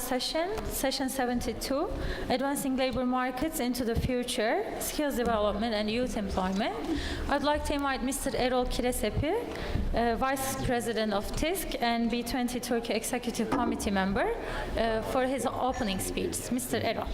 session, session 72, Advancing Labor Markets into the Future, Skills Development and Youth Employment. I'd like to invite Mr. Erol Kiresepi, Vice President of TISC and B20 Turkey Executive Committee member, for his opening speech. Mr. Erol.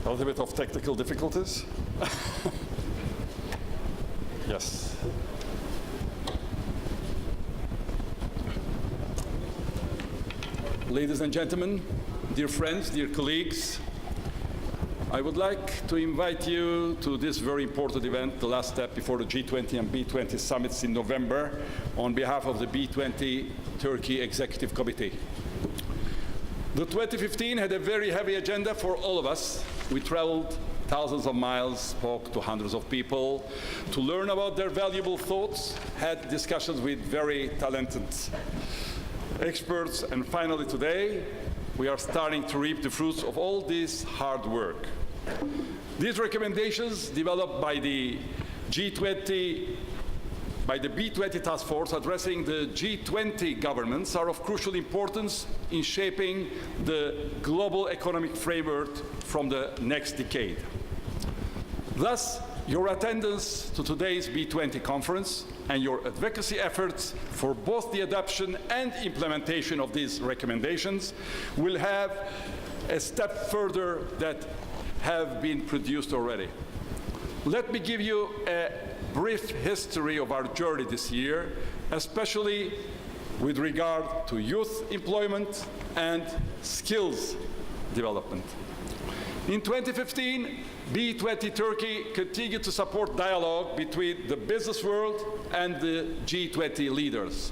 A little bit of technical difficulties. Yes. Ladies and gentlemen, dear friends, dear colleagues, I would like to invite you to this very important event, the last step before the G20 and B20 summits in November, on behalf of the B20 Turkey Executive Committee. The 2015 had a very heavy agenda for all of us. We traveled thousands of miles, spoke to hundreds of people to learn about their valuable thoughts, had discussions with very talented experts, and finally today, we are starting to reap the fruits of all this hard work. These recommendations developed by the B20 task force addressing the G20 governments are of crucial importance in shaping the global economic framework from the next decade. Thus, your attendance to today's B20 conference and your advocacy efforts for both the adoption and implementation of these recommendations will have a step further that have been produced already. Let me give you a brief history of our journey this year, especially with regard to youth employment and skills development. In 2015, B20 Turkey continued to support dialogue between the business world and the G20 leaders.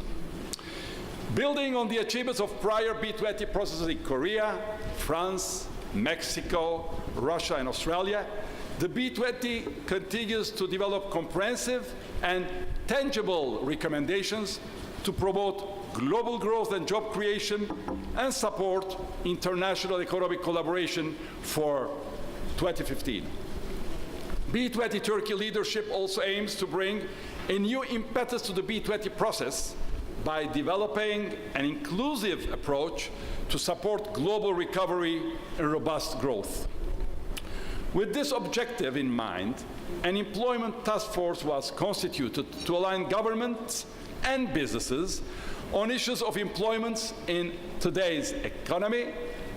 Building on the achievements of prior B20 processes in Korea, France, Mexico, Russia, and Australia, the B20 continues to develop comprehensive and tangible recommendations to promote global growth and job creation and support international economic collaboration for 2015. B20 Turkey leadership also aims to bring a new impetus to the B20 process by developing an inclusive approach to support global recovery and robust growth. With this objective in mind, an employment task force was constituted to align governments and businesses on issues of employment in today's economy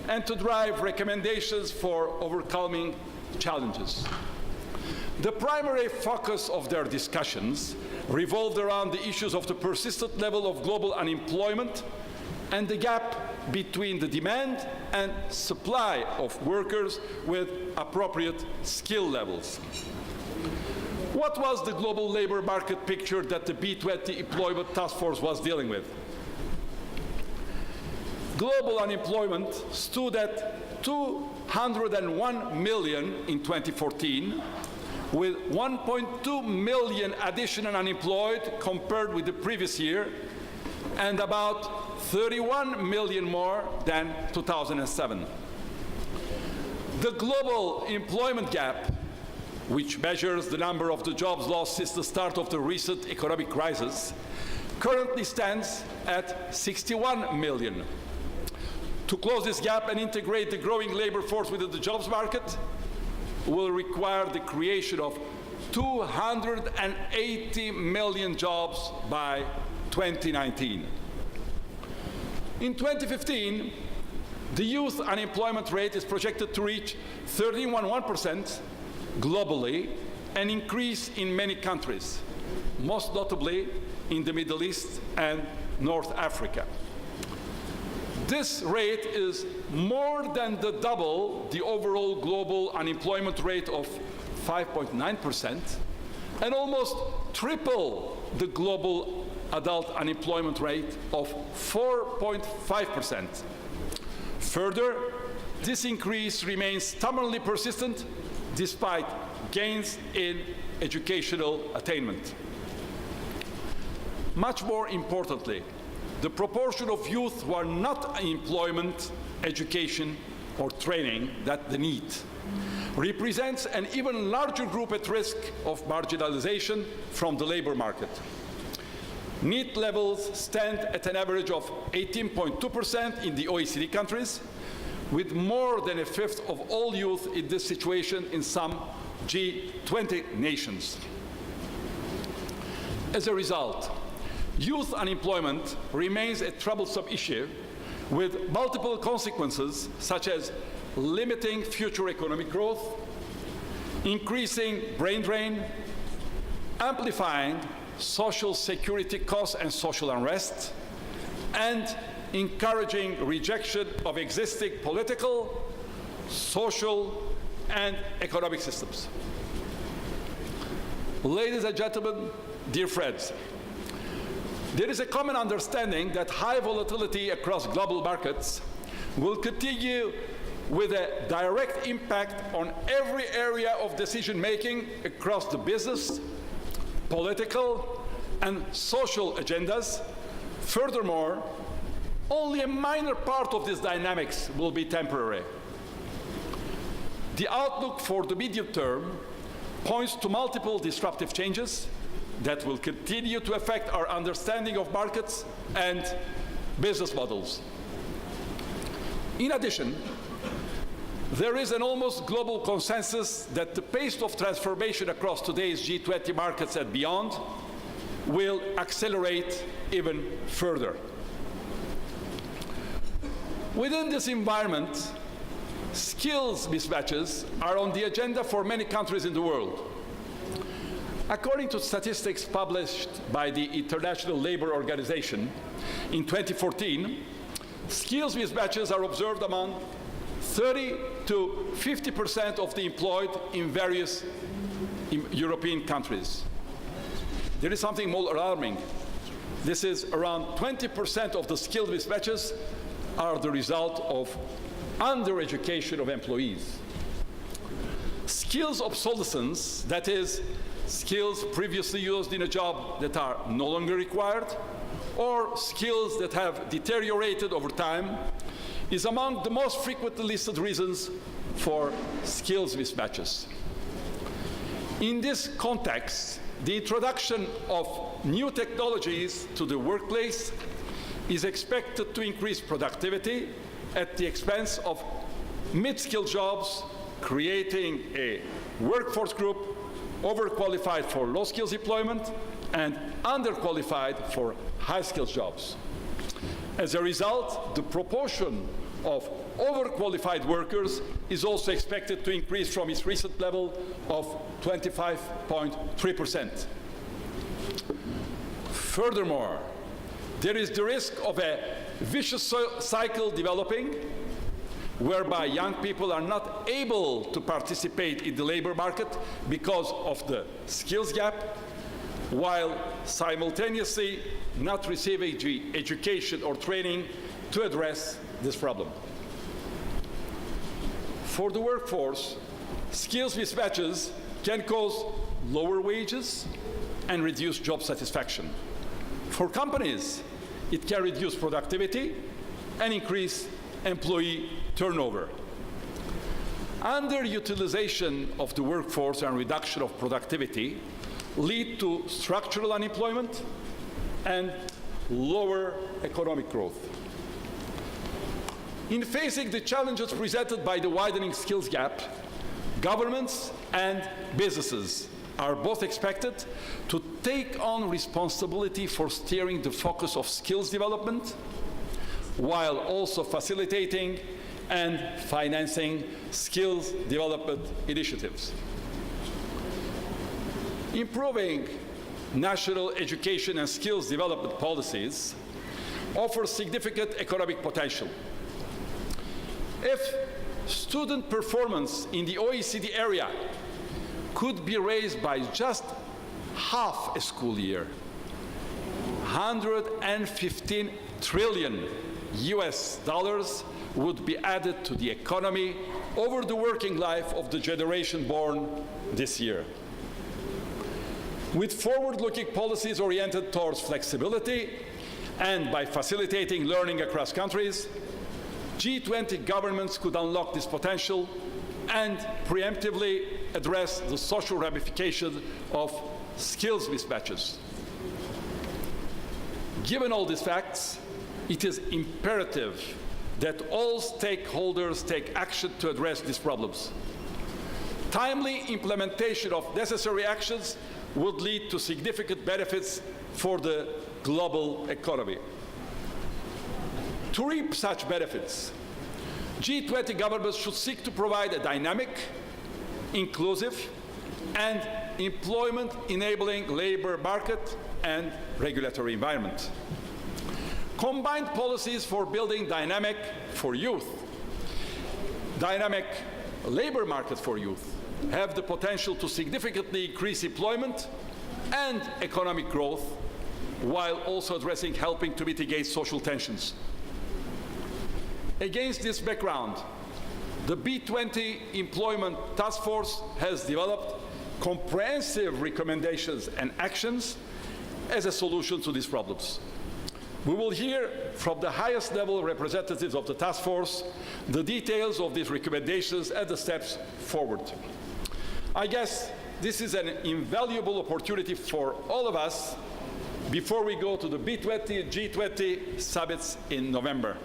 and to drive recommendations for overcoming challenges. The primary focus of their discussions revolved around the issues of the persistent level of global unemployment and the gap between the demand and supply of workers with appropriate skill levels. What was the global labor market picture that the B20 Employment Task Force was dealing with? Global unemployment stood at 201 million in 2014, with 1.2 million additional unemployed compared with the previous year, and about 31 million more than 2007. The global employment gap, which measures the number of the jobs lost since the start of the recent economic crisis, currently stands at 61 million. To close this gap and integrate the growing labor force within the jobs market will require the creation of 280 million jobs by 2019. In 2015, the youth unemployment rate is projected to reach 13.1% globally and increase in many countries, most notably in the Middle East and North Africa. This rate is more than double the overall global unemployment rate of 5.9% and almost triple the global adult unemployment rate of 4.5%. Further, this increase remains stubbornly persistent despite gains in educational attainment. Much more importantly, the proportion of youth who are not in employment, education, or training that they need represents an even larger group at risk of marginalization from the labor market. NEET levels stand at an average of 18.2% in the OECD countries, with more than a fifth of all youth in this situation in some G20 nations. As a result, youth unemployment remains a troublesome issue with multiple consequences such as limiting future economic growth, increasing brain drain, amplifying social security costs and social unrest, and encouraging rejection of existing political, social, and economic systems. Ladies and gentlemen, dear friends, there is a common understanding that high volatility across global markets will continue with a direct impact on every area of decision-making across the business, political, and social agendas. Furthermore, only a minor part of these dynamics will be temporary. The outlook for the medium term points to multiple disruptive changes that will continue to affect our understanding of markets and business models. In addition, there is an almost global consensus that the pace of transformation across today's G20 markets and beyond will accelerate even further. Within this environment, skills mismatches are on the agenda for many countries in the world. According to statistics published by the International Labour Organization in 2014, skills mismatches are observed among 30 to 50% of the employed in various European countries. There is something more alarming. This is around 20% of the skill mismatches are the result of undereducation of employees. Skills obsolescence, that is, skills previously used in a job that are no longer required, or skills that have deteriorated over time, is among the most frequently listed reasons for skills mismatches. In this context, the introduction of new technologies to the workplace is expected to increase productivity at the expense of mid-skilled jobs, creating a workforce group overqualified for low-skills employment and underqualified for high-skills jobs. As a result, the proportion of overqualified workers is also expected to increase from its recent level of 25.3%. Furthermore, there is the risk of a vicious cycle developing whereby young people are not able to participate in the labor market because of the skills gap, while simultaneously not receiving education or training to address this problem. For the workforce, skills mismatches can cause lower wages and reduce job satisfaction. For companies, it can reduce productivity and increase employee turnover. Underutilization of the workforce and reduction of productivity lead to structural unemployment and lower economic growth. In facing the challenges presented by the widening skills gap, governments and businesses are both expected to take on responsibility for steering the focus of skills development, while also facilitating and financing skills development initiatives. Improving national education and skills development policies offer significant economic potential. If student performance in the OECD area could be raised by just half a school year, 115 trillion US dollars would be added to the economy over the working life of the generation born this year. With forward-looking policies oriented towards flexibility and by facilitating learning across countries, G20 governments could unlock this potential and preemptively address the social ramifications of skills mismatches. Given all these facts, it is imperative that all stakeholders take action to address these problems. Timely implementation of necessary actions would lead to significant benefits for the global economy. To reap such benefits, G20 governments should seek to provide a dynamic, inclusive, and employment-enabling labor market and regulatory environment. Combined policies for building dynamic labor market for youth have the potential to significantly increase employment and economic growth, while also helping to mitigate social tensions. Against this background, the B20 Employment Task Force has developed comprehensive recommendations and actions as a solution to these problems. We will hear from the highest level representatives of the task force the details of these recommendations and the steps forward. I guess this is an invaluable opportunity for all of us before we go to the B20 and G20 summits in November.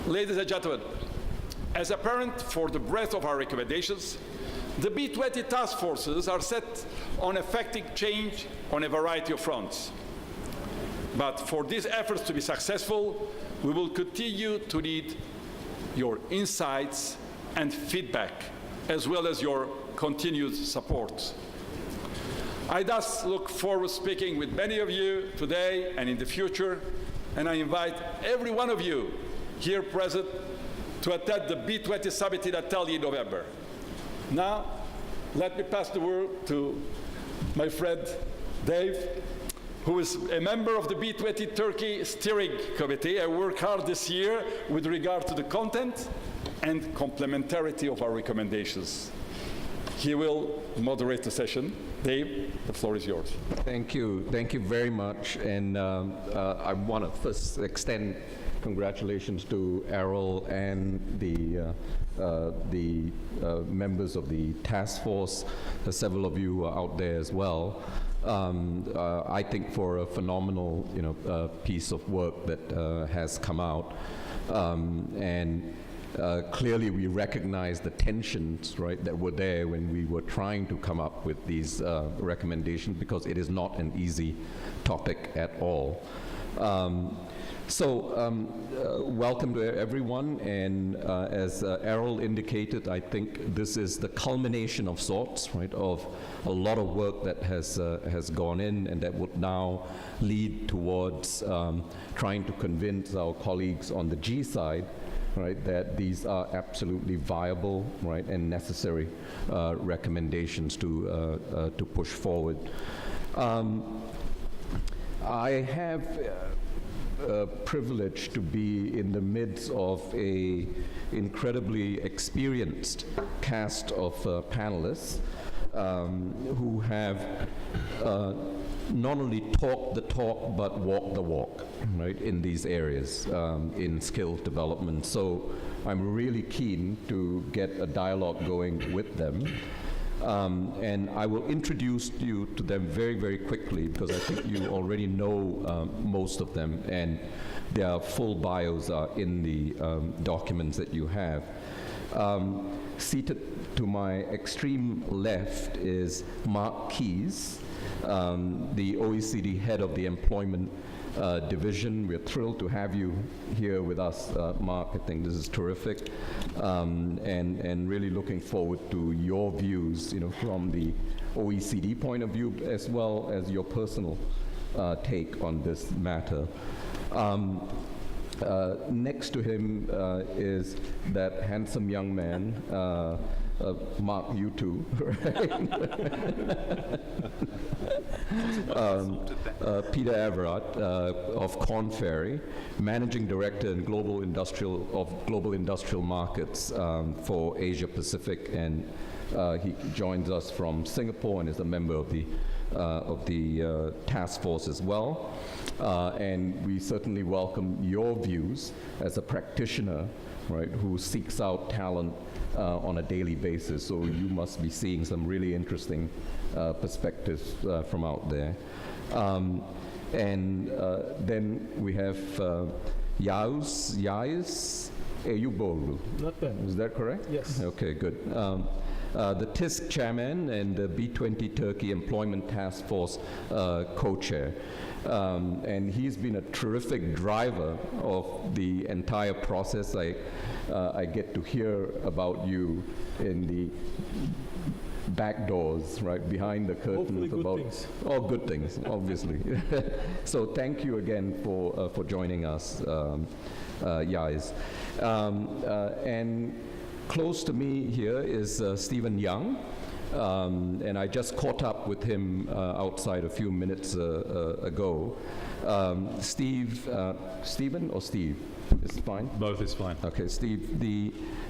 Ladies and gentlemen, as apparent for the breadth of our recommendations, the B20 task forces are set on effecting change on a variety of fronts. But for these efforts to be successful, we will continue to need your insights and feedback, as well as your continued support. I thus look forward to speaking with many of you today and in the future, and I invite every one of you here present to attend the B20 summit in Italy in November. Now, let me pass the word to my friend Dave, who is a member of the B20 Turkey Steering Committee. I worked hard this year with regard to the content and complementarity of our recommendations. He will moderate the session. Dave, the floor is yours. Thank you very much. And I want to first extend congratulations to Errol and the members of the task force. Several of you are out there as well. I think for a phenomenal, piece of work that has come out, and clearly we recognize the tensions, right, that were there when we were trying to come up with these recommendations, because it is not an easy topic at all. Welcome to everyone, and as Errol indicated, I think this is the culmination of sorts, right, of a lot of work that has gone in, and that would now lead towards trying to convince our colleagues on the G side, right, that these are absolutely viable, right, and necessary recommendations to push forward. I have privilege to be in the midst of a incredibly experienced cast of panelists who have not only talked the talk but walked the walk, right, in these areas, in skills development. So I'm really keen to get a dialogue going with them. And I will introduce you to them very, very quickly, because I think you already know most of them, and their full bios are in the documents that you have. Seated to my extreme left is Mark Keyes, the OECD head of the Employment Division. We're thrilled to have you here with us, Mark. I think this is terrific, and really looking forward to your views, from the OECD point of view, as well as your personal take on this matter. Next to him is that handsome young man, Mark, you too, right? Peter Everett of Korn Ferry, Managing Director in Global Industrial Markets for Asia Pacific, and he joins us from Singapore and is a member of the task force as well. And we certainly welcome your views as a practitioner, right, who seeks out talent on a daily basis. So you must be seeing some really interesting perspectives from out there. And then we have Yais Eyubolu. Not bad. Is that correct? Yes. Okay, good. The TISC chairman and the B20 Turkey Employment Task Force co-chair. And he's been a terrific driver of the entire process. I get to hear about you in the back doors, right, behind the curtains. Hopefully good things. All good things, obviously. So thank you again for joining us, Yais. And close to me here is Stephen Young. And I just caught up with him outside a few minutes ago. Stephen or Steve? It's fine? Both is fine. Okay, Steve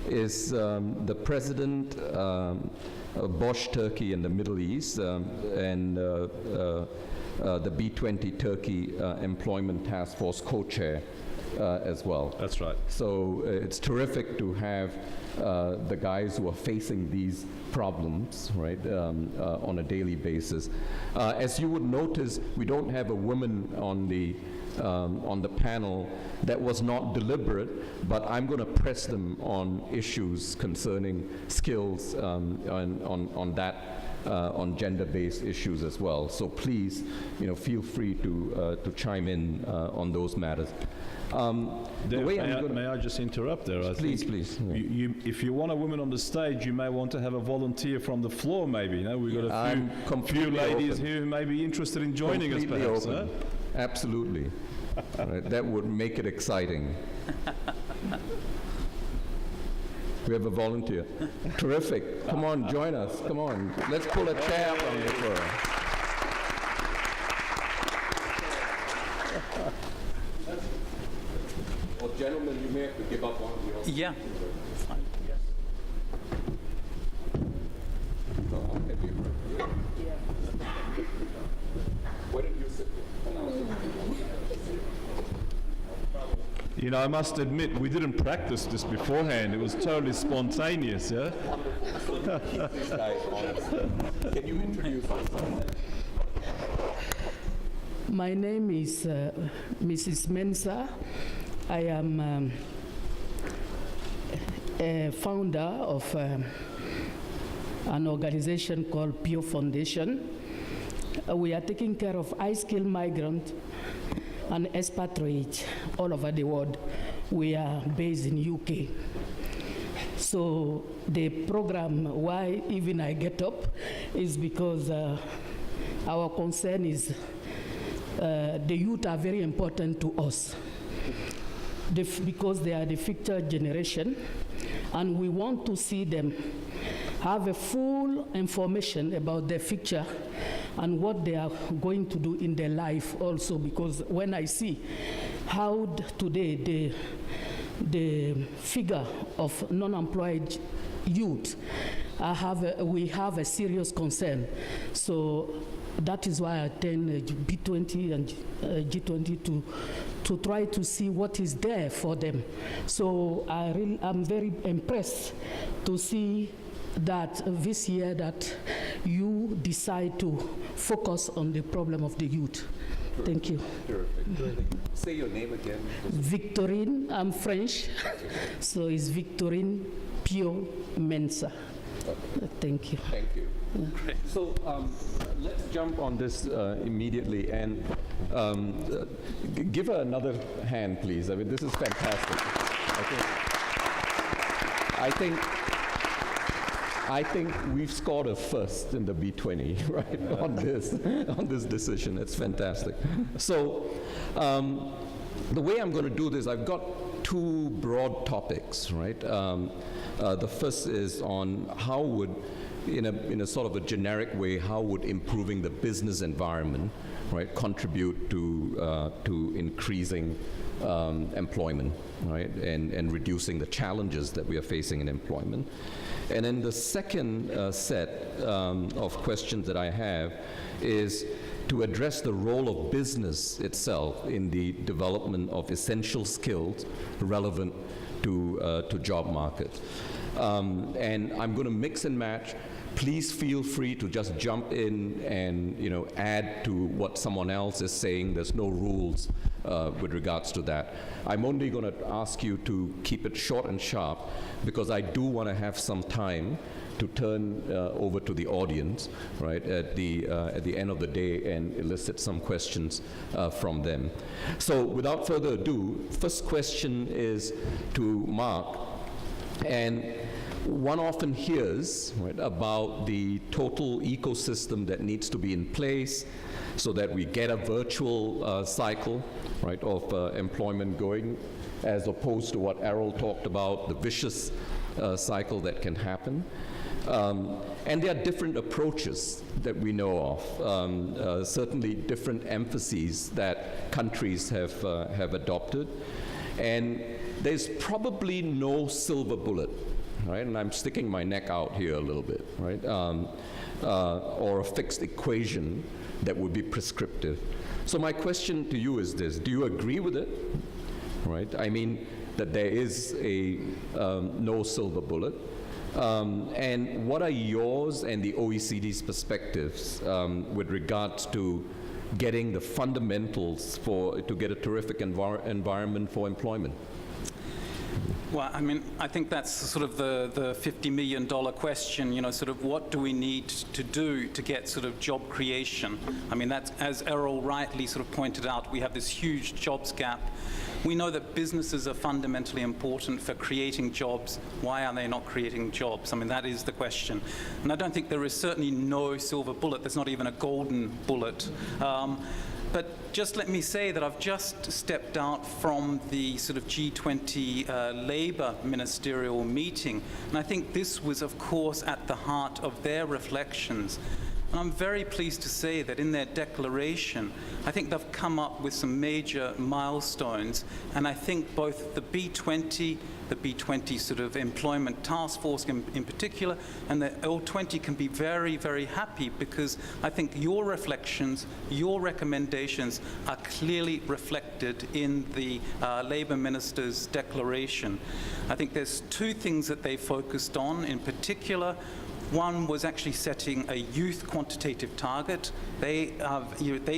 is the president of Bosch Turkey in the Middle East and the B20 Turkey Employment Task Force co-chair as well. That's right. So it's terrific to have the guys who are facing these problems, right, on a daily basis. As you would notice, we don't have a woman on the panel. That was not deliberate, but I'm going to press them on issues concerning skills on gender-based issues as well. So please, feel free to chime in on those matters. May I just interrupt there? Please. Yeah. If you want a woman on the stage, you may want to have a volunteer from the floor, maybe. We've got a few ladies open. here who may be interested in joining us, perhaps. Open. Absolutely. Right, that would make it exciting. We have a volunteer. Terrific. Come on, join us. Come on. Let's pull a chair up on the floor. Well, gentlemen, you may have to give up on your... Yeah. Fine. No, I'll have you. Why don't you sit there? I must admit, we didn't practice this beforehand. It was totally spontaneous, yeah? These guys honest. Can you introduce yourself? My name is Mrs. Mensah. I am a founder of an organization called Pure Foundation. We are taking care of high-skilled migrants and expatriates all over the world. We are based in UK. So the program, why even I get up, is because our concern is the youth are very important to us because they are the future generation, and we want to see them have a full information about their future and what they are going to do in their life also, because when I see how today the figure of non-employed youth, we have a serious concern. So that is why I attend B20 and G20 to try to see what is there for them. So I'm very impressed to see that this year that you decide to focus on the problem of the youth. Thank you. Terrific. Say your name again. Victorine, I'm French, so it's Victorine Pio Mensah. Thank you. Thank you. Yeah. So let's jump on this immediately and give her another hand, please. I mean, this is fantastic. I think we've scored a first in the B20, right, on this decision. It's fantastic. So the way I'm going to do this, I've got two broad topics, right? The first is on how would, in a sort of a generic way, how would improving the business environment, right, contribute to increasing employment, right, and reducing the challenges that we are facing in employment. And then the second set of questions that I have is to address the role of business itself in the development of essential skills relevant to job markets. And I'm going to mix and match. Please feel free to just jump in and add to what someone else is saying. There's no rules with regards to that. I'm only going to ask you to keep it short and sharp because I do want to have some time to turn over to the audience, right, at the end of the day and elicit some questions from them. So without further ado, first question is to Mark. And one often hears, right, about the total ecosystem that needs to be in place so that we get a virtual cycle, right, of employment going, as opposed to what Errol talked about, the vicious cycle that can happen. And there are different approaches that we know of, certainly different emphases that countries have adopted. And there's probably no silver bullet, right? And I'm sticking my neck out here a little bit, right? Or a fixed equation that would be prescriptive. So my question to you is this: do you agree with it, right? I mean, that there is a no silver bullet. And what are yours and the OECD's perspectives with regards to getting the fundamentals to get a terrific environment for employment? Well, I mean, I think that's sort of the $50 million question, sort of what do we need to do to get sort of job creation? I mean, that's, as Errol rightly sort of pointed out, we have this huge jobs gap. We know that businesses are fundamentally important for creating jobs. Why are they not creating jobs? I mean, that is the question. And I don't think there is certainly no silver bullet. There's not even a golden bullet. But just let me say that I've just stepped out from the sort of G20 Labour ministerial meeting. And I think this was, of course, at the heart of their reflections. And I'm very pleased to say that in their declaration, I think they've come up with some major milestones. And I think both the B20 sort of employment task force in particular, and the L20 can be very, very happy because I think your reflections, your recommendations are clearly reflected in the Labour Minister's declaration. I think there's two things that they focused on in particular. One was actually setting a youth quantitative target. They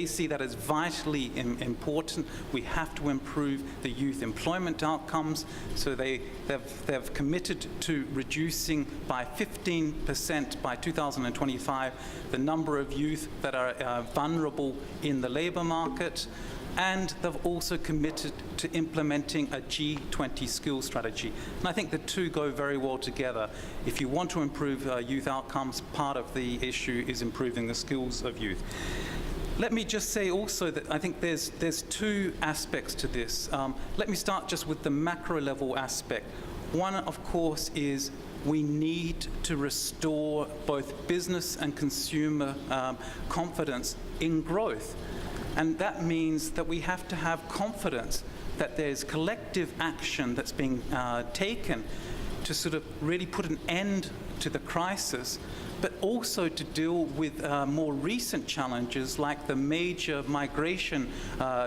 see that as vitally important. We have to improve the youth employment outcomes. So they've committed to reducing by 15% by 2025 the number of youth that are vulnerable in the labour market. And they've also committed to implementing a G20 skills strategy. And I think the two go very well together. If you want to improve youth outcomes, part of the issue is improving the skills of youth. Let me just say also that I think there's two aspects to this. Let me start just with the macro level aspect. One, of course, is we need to restore both business and consumer confidence in growth. And that means that we have to have confidence that there's collective action that's being taken to sort of really put an end to the crisis, but also to deal with more recent challenges like the major migration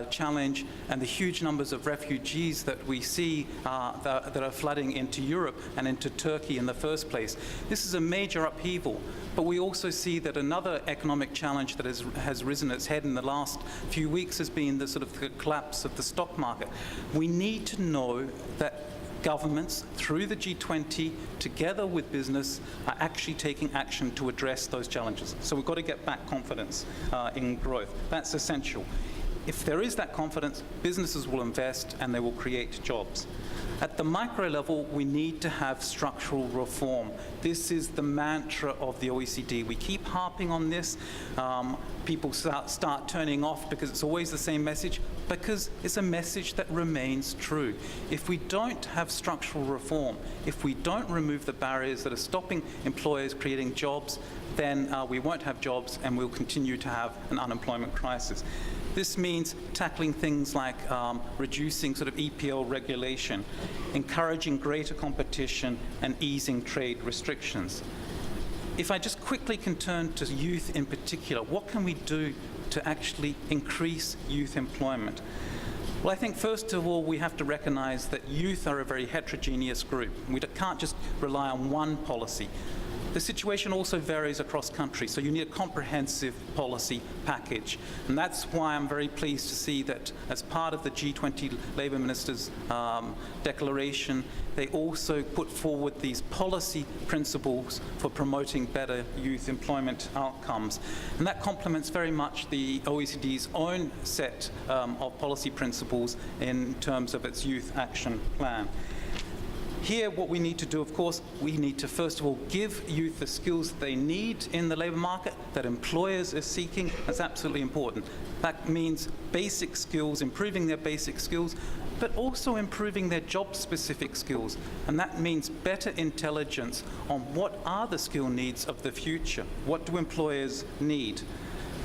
challenge and the huge numbers of refugees that we see that are flooding into Europe and into Turkey in the first place. This is a major upheaval. But we also see that another economic challenge that has risen its head in the last few weeks has been the sort of the collapse of the stock market. We need to know that governments, through the G20, together with business, are actually taking action to address those challenges. So we've got to get back confidence in growth. That's essential. If there is that confidence, businesses will invest and they will create jobs. At the micro level, we need to have structural reform. This is the mantra of the OECD. We keep harping on this. People start turning off because it's always the same message, because it's a message that remains true. If we don't have structural reform, if we don't remove the barriers that are stopping employers creating jobs, then we won't have jobs and we'll continue to have an unemployment crisis. This means tackling things like reducing sort of EPL regulation, encouraging greater competition, and easing trade restrictions. If I just quickly can turn to youth in particular, what can we do to actually increase youth employment? Well, I think first of all, we have to recognize that youth are a very heterogeneous group. We can't just rely on one policy. The situation also varies across countries, so you need a comprehensive policy package. And that's why I'm very pleased to see that as part of the G20 Labour Ministers' declaration, they also put forward these policy principles for promoting better youth employment outcomes. And that complements very much the OECD's own set of policy principles in terms of its youth action plan. Here, what we need to do, of course, we need to first of all give youth the skills they need in the labour market that employers are seeking. That's absolutely important. That means basic skills, improving their basic skills, but also improving their job-specific skills. And that means better intelligence on what are the skill needs of the future. What do employers need?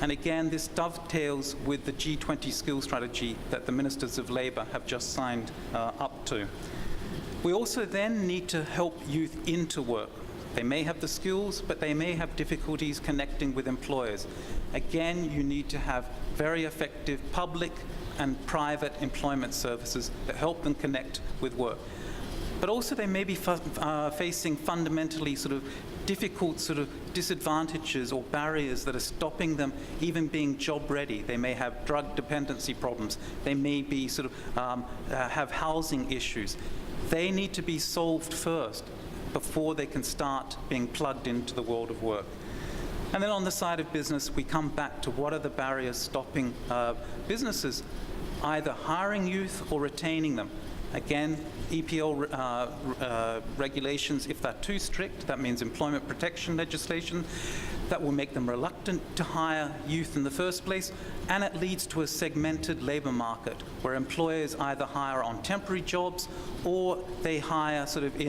And again, this dovetails with the G20 skills strategy that the Ministers of Labour have just signed up to. We also then need to help youth into work. They may have the skills, but they may have difficulties connecting with employers. Again, you need to have very effective public and private employment services that help them connect with work. But also they may be facing fundamentally sort of difficult sort of disadvantages or barriers that are stopping them even being job ready. They may have drug dependency problems. They may be sort of have housing issues. They need to be solved first before they can start being plugged into the world of work. And then on the side of business, we come back to what are the barriers stopping businesses either hiring youth or retaining them. Again, EPL regulations, if they're too strict, that means employment protection legislation, that will make them reluctant to hire youth in the first place, and it leads to a segmented labour market where employers either hire on temporary jobs or they hire sort of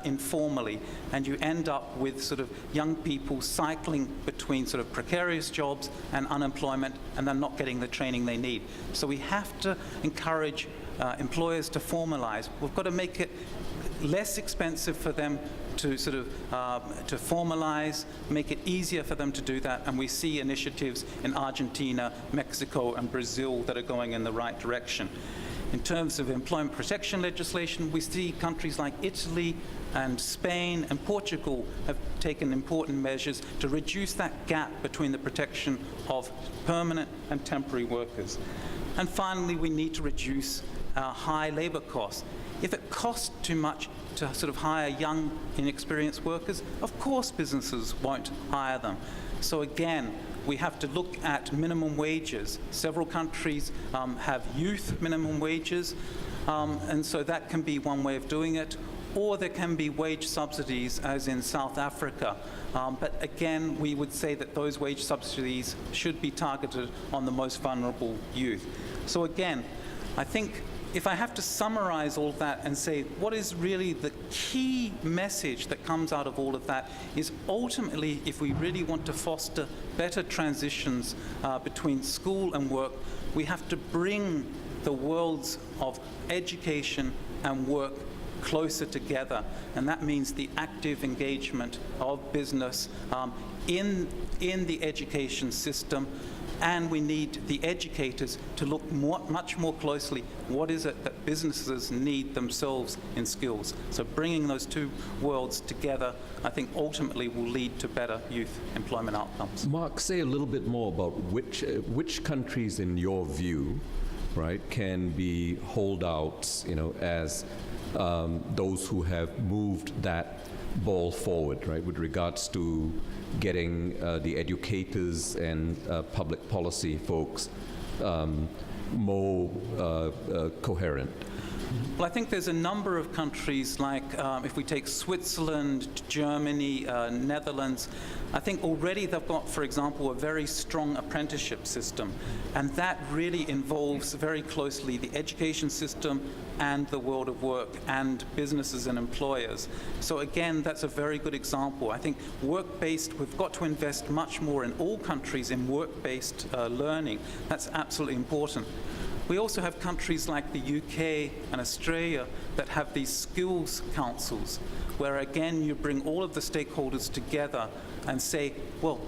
informally, and you end up with sort of young people cycling between sort of precarious jobs and unemployment, and they're not getting the training they need. So we have to encourage employers to formalize. We've got to make it less expensive for them to sort of to formalize, make it easier for them to do that, and we see initiatives in Argentina, Mexico, and Brazil that are going in the right direction. In terms of employment protection legislation, we see countries like Italy and Spain and Portugal have taken important measures to reduce that gap between the protection of permanent and temporary workers. And finally, we need to reduce high labour costs. If it costs too much to sort of hire young, inexperienced workers, of course businesses won't hire them. So again, we have to look at minimum wages. Several countries have youth minimum wages, and so that can be one way of doing it. Or there can be wage subsidies, as in South Africa. But again, we would say that those wage subsidies should be targeted on the most vulnerable youth. So again, I think if I have to summarize all of that and say what is really the key message that comes out of all of that is ultimately, if we really want to foster better transitions between school and work, we have to bring the worlds of education and work closer together, and that means the active engagement of business in the education system. And we need the educators to look much more closely what is it that businesses need themselves in skills. So bringing those two worlds together, I think ultimately will lead to better youth employment outcomes. Mark, say a little bit more about which countries, in your view, right, can be holdouts, as those who have moved that ball forward, right, with regards to getting the educators and public policy folks more coherent. Well, I think there's a number of countries, like if we take Switzerland, Germany, Netherlands, I think already they've got, for example, a very strong apprenticeship system. And that really involves very closely the education system and the world of work and businesses and employers. So again, that's a very good example. I think work-based, we've got to invest much more in all countries in work-based learning. That's absolutely important. We also have countries like the UK and Australia that have these skills councils, where again you bring all of the stakeholders together and say, well,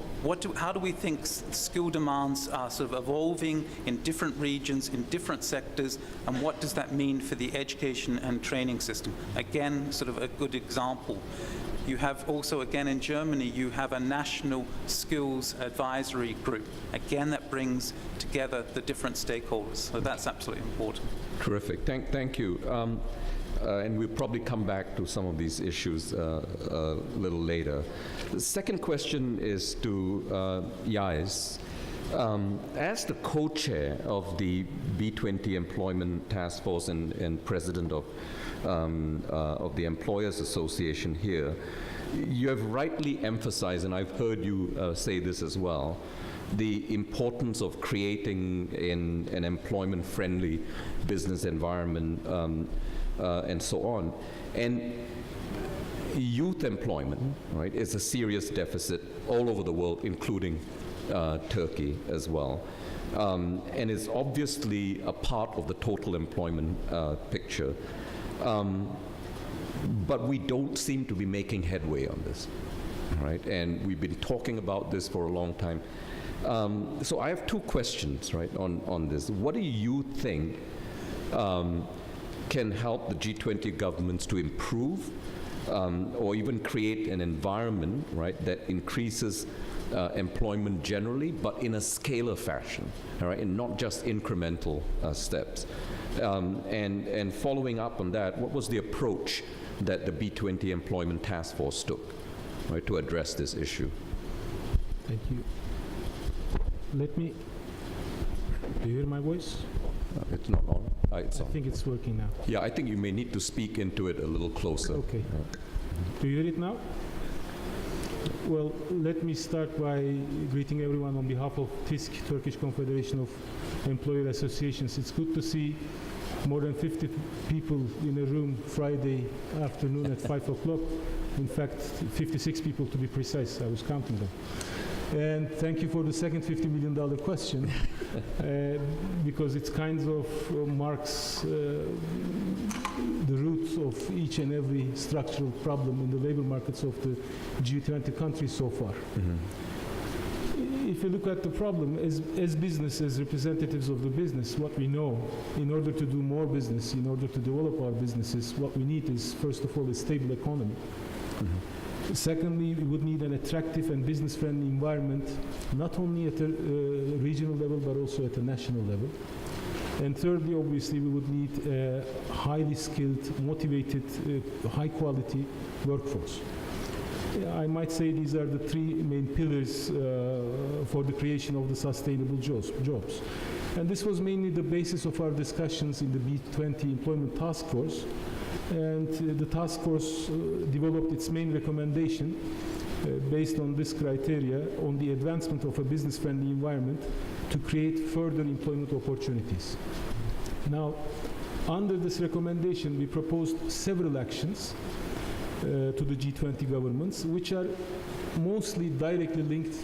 how do we think skill demands are sort of evolving in different regions, in different sectors, and what does that mean for the education and training system? Again, sort of a good example. You have also, again in Germany, you have a national skills advisory group. Again, that brings together the different stakeholders. So that's absolutely important. Terrific. Thank you. And we'll probably come back to some of these issues a little later. The second question is to Jais. As the co-chair of the B20 Employment Task Force and president of the Employers Association here, you have rightly emphasized, and I've heard you say this as well, the importance of creating an employment-friendly business environment and so on. And youth employment, right, is a serious deficit all over the world, including Turkey as well. And is obviously a part of the total employment picture. But we don't seem to be making headway on this, right? And we've been talking about this for a long time. So I have two questions, right, on this. What do you think can help the G20 governments to improve or even create an environment, right, that increases employment generally, but in a scalar fashion, all right, and not just incremental steps? And following up on that, what was the approach that the B20 Employment Task Force took, right, to address this issue? Thank you. Do you hear my voice? It's not on. It's I on. think it's working now. Yeah, I think you may need to speak into it a little closer. Okay. Do you hear it now? Well, let me start by greeting everyone on behalf of TİSK, Turkish Confederation of Employer Associations. It's good to see more than 50 people in a room Friday afternoon at 5 o'clock. In fact, 56 people to be precise. I was counting them. And thank you for the second $50 million question, because it kind of marks the roots of each and every structural problem in the labor markets of the G20 countries so far. If you look at the problem, as business, as representatives of the business, what we know, in order to do more business, in order to develop our businesses, what we need is, first of all, a stable economy. Secondly, we would need an attractive and business-friendly environment, not only at a regional level, but also at a national level. And thirdly, obviously, we would need a highly skilled, motivated, high-quality workforce. I might say these are the three main pillars for the creation of the sustainable jobs. And this was mainly the basis of our discussions in the B20 Employment Task Force. And the task force developed its main recommendation based on this criteria on the advancement of a business-friendly environment to create further employment opportunities. Now, under this recommendation, we proposed several actions to the G20 governments, which are mostly directly linked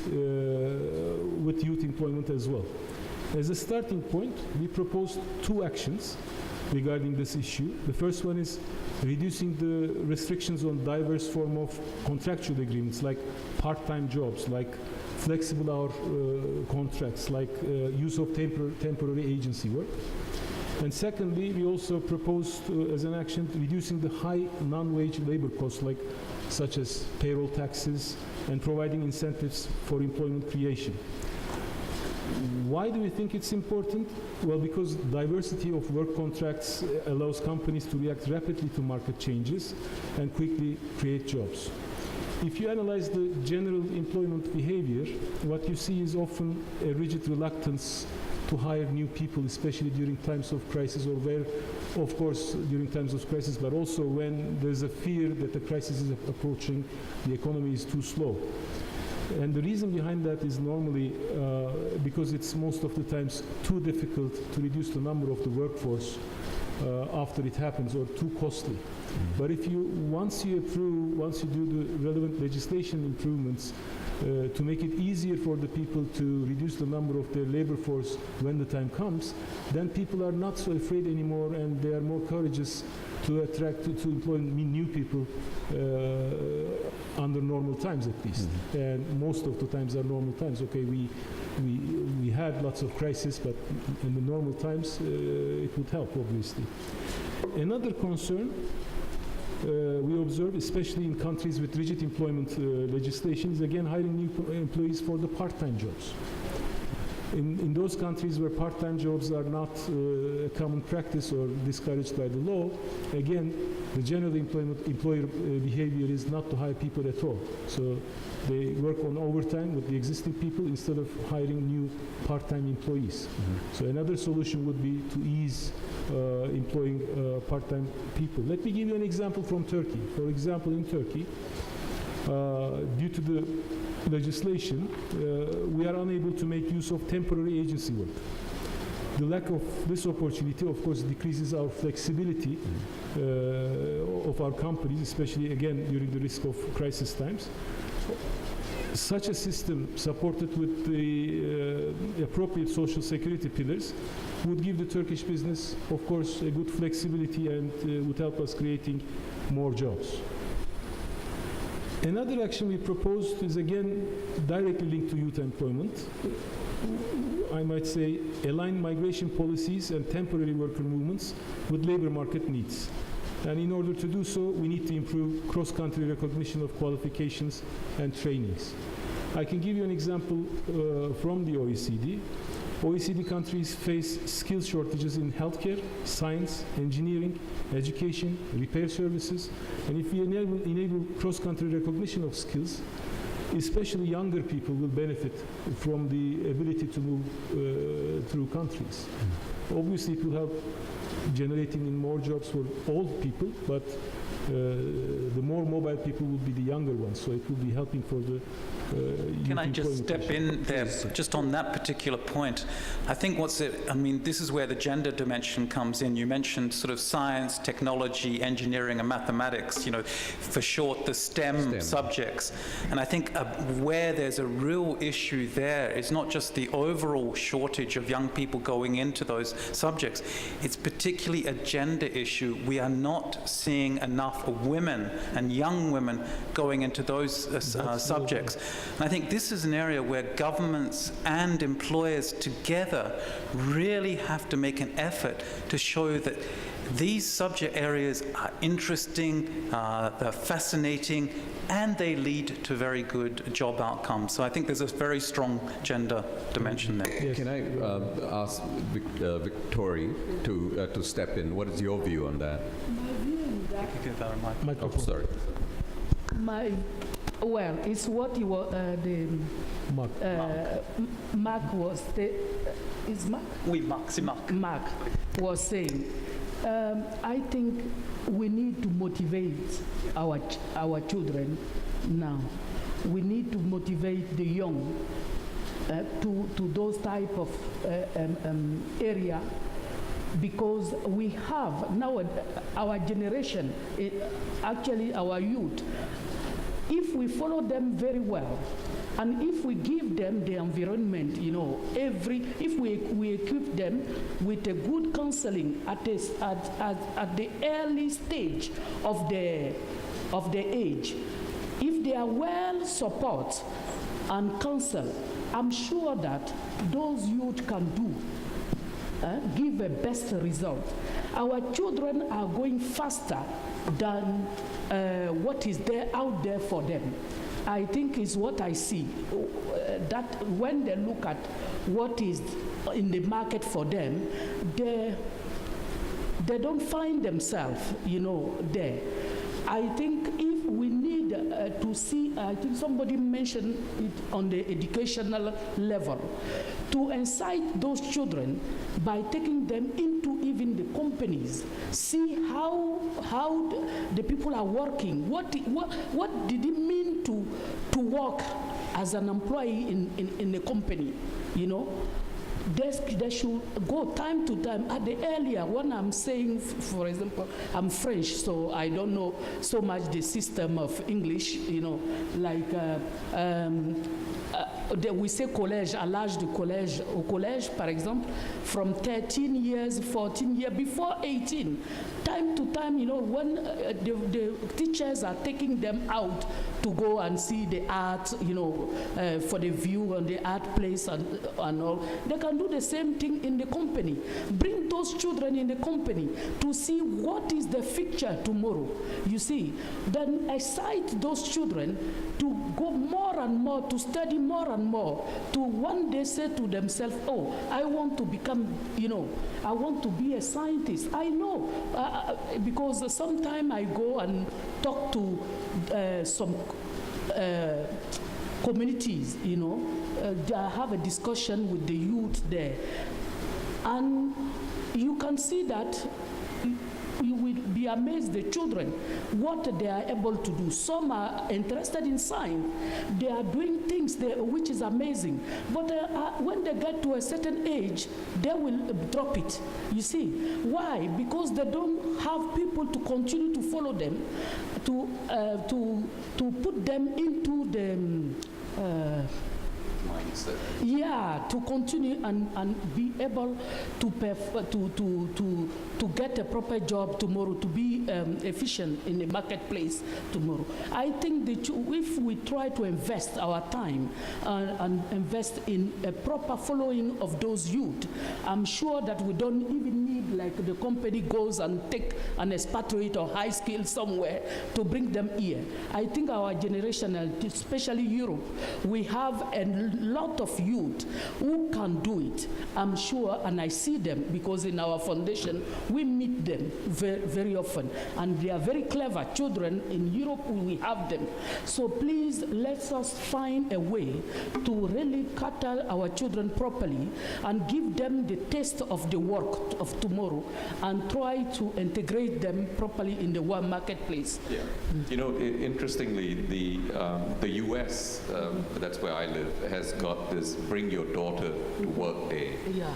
with youth employment as well. As a starting point, we proposed two actions regarding this issue. The first one is reducing the restrictions on diverse form of contractual agreements, like part-time jobs, like flexible hour contracts, like use of temporary agency work. And secondly, we also proposed as an action reducing the high non-wage labor costs, such as payroll taxes, and providing incentives for employment creation. Why do we think it's important? Well, because diversity of work contracts allows companies to react rapidly to market changes and quickly create jobs. If you analyze the general employment behavior, what you see is often a rigid reluctance to hire new people, especially during times of crisis, or where, of course, during times of crisis, but also when there's a fear that the crisis is approaching, the economy is too slow. And the reason behind that is normally because it's most of the times too difficult to reduce the number of the workforce after it happens, or too costly. But if once you do the relevant legislation improvements to make it easier for the people to reduce the number of their labor force when the time comes, then people are not so afraid anymore, and they are more courageous to employ new people under normal times, at least. And most of the times are normal times. Okay, we had lots of crises, but in the normal times it would help, obviously. Another concern we observe, especially in countries with rigid employment legislation, is again hiring new employees for the part-time jobs. In those countries where part-time jobs are not a common practice or discouraged by the law, again, the general employer behavior is not to hire people at all. So they work on overtime with the existing people instead of hiring new part-time employees. So another solution would be to ease employing part-time people. Let me give you an example from Turkey. For example, in Turkey, due to the legislation, we are unable to make use of temporary agency work. The lack of this opportunity, of course, decreases our flexibility of our companies, especially, again, during the risk of crisis times. Such a system, supported with the appropriate social security pillars, would give the Turkish business, of course, a good flexibility, and would help us creating more jobs. Another action we proposed is, again, directly linked to youth employment. I might say, align migration policies and temporary worker movements with labor market needs. And in order to do so, we need to improve cross-country recognition of qualifications and trainings. I can give you an example from the OECD. OECD countries face skill shortages in healthcare, science, engineering, education, repair services. And if we enable cross-country recognition of skills, especially younger people will benefit from the ability to move through countries. Obviously, it will help generating in more jobs for old people, but the more mobile people will be the younger ones, so it will be helping for the Can I just step in there, just on that particular point? I think this is where the gender dimension comes in. You mentioned sort of science, technology, engineering, and mathematics, for short, the STEM subjects. And I think where there's a real issue there is not just the overall shortage of young people going into those subjects, it's particularly a gender issue. We are not seeing enough women and young women going into those subjects. And I think this is an area where governments and employers together really have to make an effort to show that these subject areas are interesting, they're fascinating, and they lead to very good job outcomes. So I think there's a very strong gender dimension there. Yes. Can I ask Victoria to step in? What is your view on that? My view on that. Oh, sorry. Well, it's what you were, Mark was, is Mark? Oui, Mark, c'est Mark. Mark was saying. I think we need to motivate our children now. We need to motivate the young to those type of area, because we have now our generation, actually our youth. If we follow them very well, and if we give them the environment, if we equip them with a good counseling at the early stage of the age, if they are well supported and counseled, I'm sure that those youth can give a best result. Our children are going faster than what is there out there for them. I think is what I see, that when they look at what is in the market for them, they don't find themselves, there. I think if we need to see, I think somebody mentioned it on the educational level, to incite those children by taking them into even the companies, see how the people are working. What did it mean to work as an employee in a company, you know? They should go time to time. At the earlier, when I'm saying, for example, I'm French, so I don't know so much the system of English, you know, like we say collège, à l'âge du collège, au collège, par exemple, from 13 years, 14 years, before 18. Time to time, you know, when the teachers are taking them out to go and see the art, you know, for the view on the art place and all, they can do the same thing in the company. Bring those children in the company to see what is the future tomorrow, you see. Then excite those children to go more and more, to study more and more, to one day say to themselves, oh, I want to become, you know, I want to be a scientist. I know, because sometimes I go and talk to some communities, you know, I have a discussion with the youth there. And you can see that you will be amazed, the children, what they are able to do. Some are interested in science. They are doing things there, which is amazing. But when they get to a certain age, they will drop it. You see. Why? Because they don't have people to continue to follow them, to put them into the mindset. Yeah, to continue and be able to get a proper job tomorrow, to be efficient in the marketplace tomorrow. I think that if we try to invest our time and invest in a proper following of those youth, I'm sure that we don't even need like the company goes and take an expatriate or high skill somewhere to bring them here. I think our generation, especially Europe, we have a lot of youth who can do it. I'm sure, and I see them because in our foundation we meet them very, very often, and they are very clever children. In Europe we have them. So please let us find a way to really cater our children properly and give them the taste of the work of tomorrow and try to integrate them properly in the world marketplace. Yeah. You know, interestingly, the US, that's where I live, has got this Bring Your Daughter to Work Day. Yeah.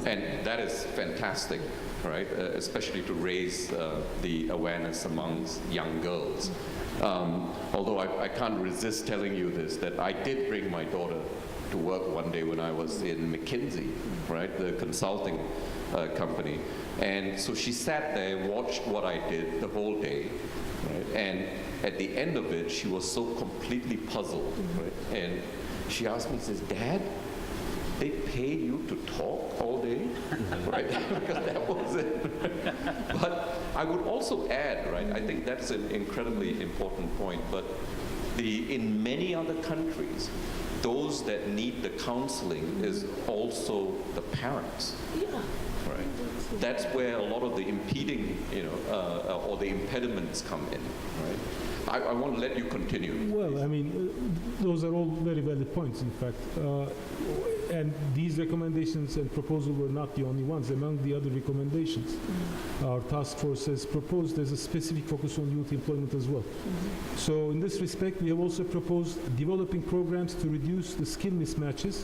And that is fantastic, right? Especially to raise the awareness amongst young girls. Although I can't resist telling you this, that I did bring my daughter to work one day when I was in McKinsey, right? The consulting company. And so she sat there, watched what I did the whole day, right? And at the end of it, she was so completely puzzled, right? And she asked me, says, Dad, they pay you to talk all day? Right? Because that was it. But I would also add, right, I think that's an incredibly important point, but in many other countries, those that need the counseling is also the parents. Yeah. Right. That's where a lot of the impeding, or the impediments come in, right? I want to let you continue. Well, I mean, those are all very valid points, in fact. And these recommendations and proposals were not the only ones. Among the other recommendations, our task force has proposed there's a specific focus on youth employment as well. So in this respect, we have also proposed developing programs to reduce the skill mismatches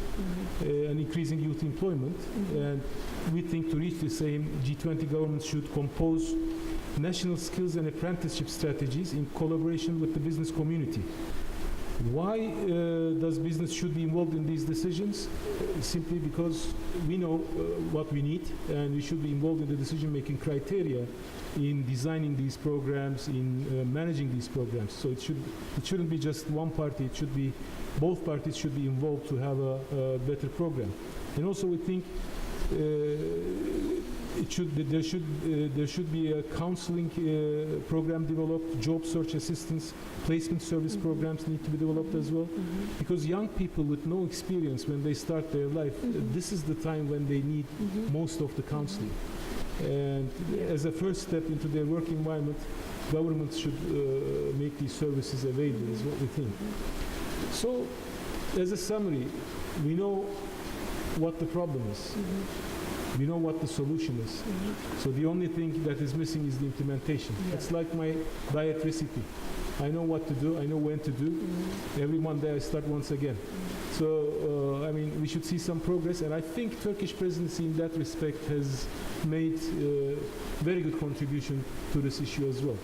and increasing youth employment. And we think to reach the same, G20 governments should compose national skills and apprenticeship strategies in collaboration with the business community. Why does business should be involved in these decisions? Simply because we know what we need, and we should be involved in the decision-making criteria in designing these programs, in managing these programs. So it shouldn't be just one party. It should be both parties should be involved to have a better program. And also, we think there should be a counseling program developed, job search assistance, placement service programs need to be developed as well, because young people with no experience when they start their life, this is the time when they need most of the counseling. And as a first step into their work environment, governments should make these services available, is what we think. So, as a summary, we know what the problem is. We know what the solution is. So the only thing that is missing is the implementation. It's like my diet recipe. I know what to do, I know when to do. Every Monday I start once again. So, I mean, we should see some progress, and I think Turkish presidency in that respect has made very good contribution to this issue as well.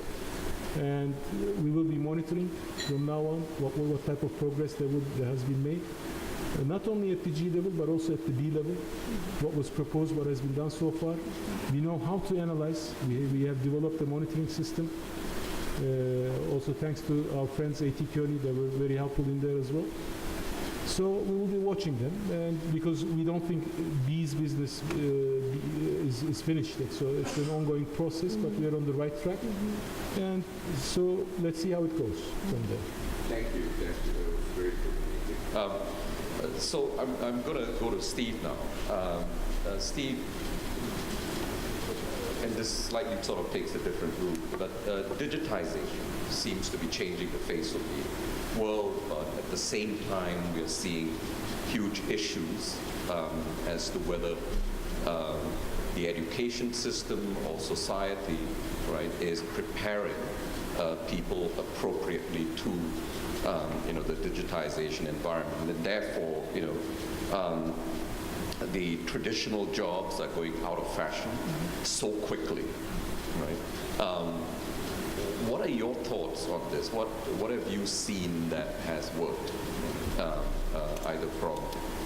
And we will be monitoring from now on what type of progress there has been made. Not only at the G level, but also at the B level. What was proposed, what has been done so far. We know how to analyze. We have developed a monitoring system. Also thanks to our friends AT Kearney, they were very helpful in there as well. So we will be watching them, and because we don't think B's business is finished yet. So it's an ongoing process, but we are on the right track. And so let's see how it goes from there. Thank you. Very good. So I'm going to go to Steve now. Steve, and this slightly sort of takes a different route, but digitization seems to be changing the face of the world, but at the same time we are seeing huge issues as to whether the education system or society, right, is preparing people appropriately to the digitization environment, and therefore, the traditional jobs are going out of fashion so quickly, right? What are your thoughts on this? What have you seen that has worked, either from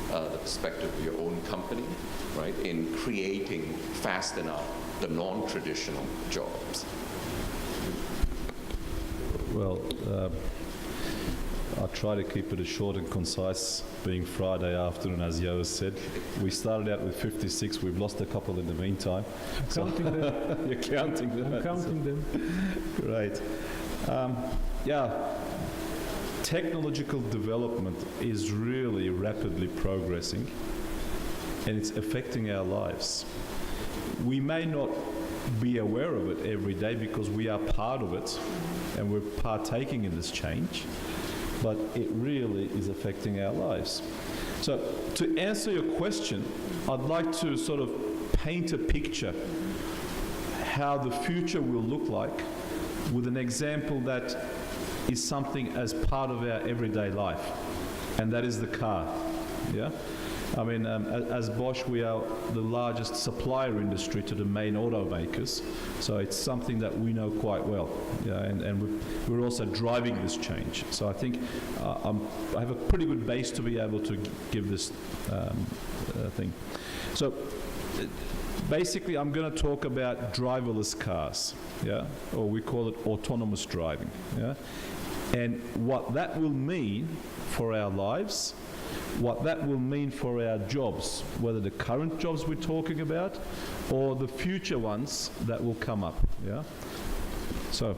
the perspective of your own company, right, in creating fast enough the non-traditional jobs? Well, I'll try to keep it as short and concise, being Friday afternoon, as Yo said. We started out with 56, we've lost a couple in the meantime. Counting them. You're counting them. I'm counting them. Great. Technological development is really rapidly progressing, and it's affecting our lives. We may not be aware of it every day because we are part of it and we're partaking in this change, but it really is affecting our lives. So to answer your question, I'd like to sort of paint a picture how the future will look like with an example that is something as part of our everyday life, and that is the car. Yeah, I mean, as Bosch, we are the largest supplier industry to the main automakers, so it's something that we know quite well. Yeah, and we're also driving this change. So I think I have a pretty good base to be able to give this thing. So basically, I'm going to talk about driverless cars, yeah, or we call it autonomous driving, yeah, and what that will mean for our lives, what that will mean for our jobs, whether the current jobs we're talking about or the future ones that will come up, yeah. So,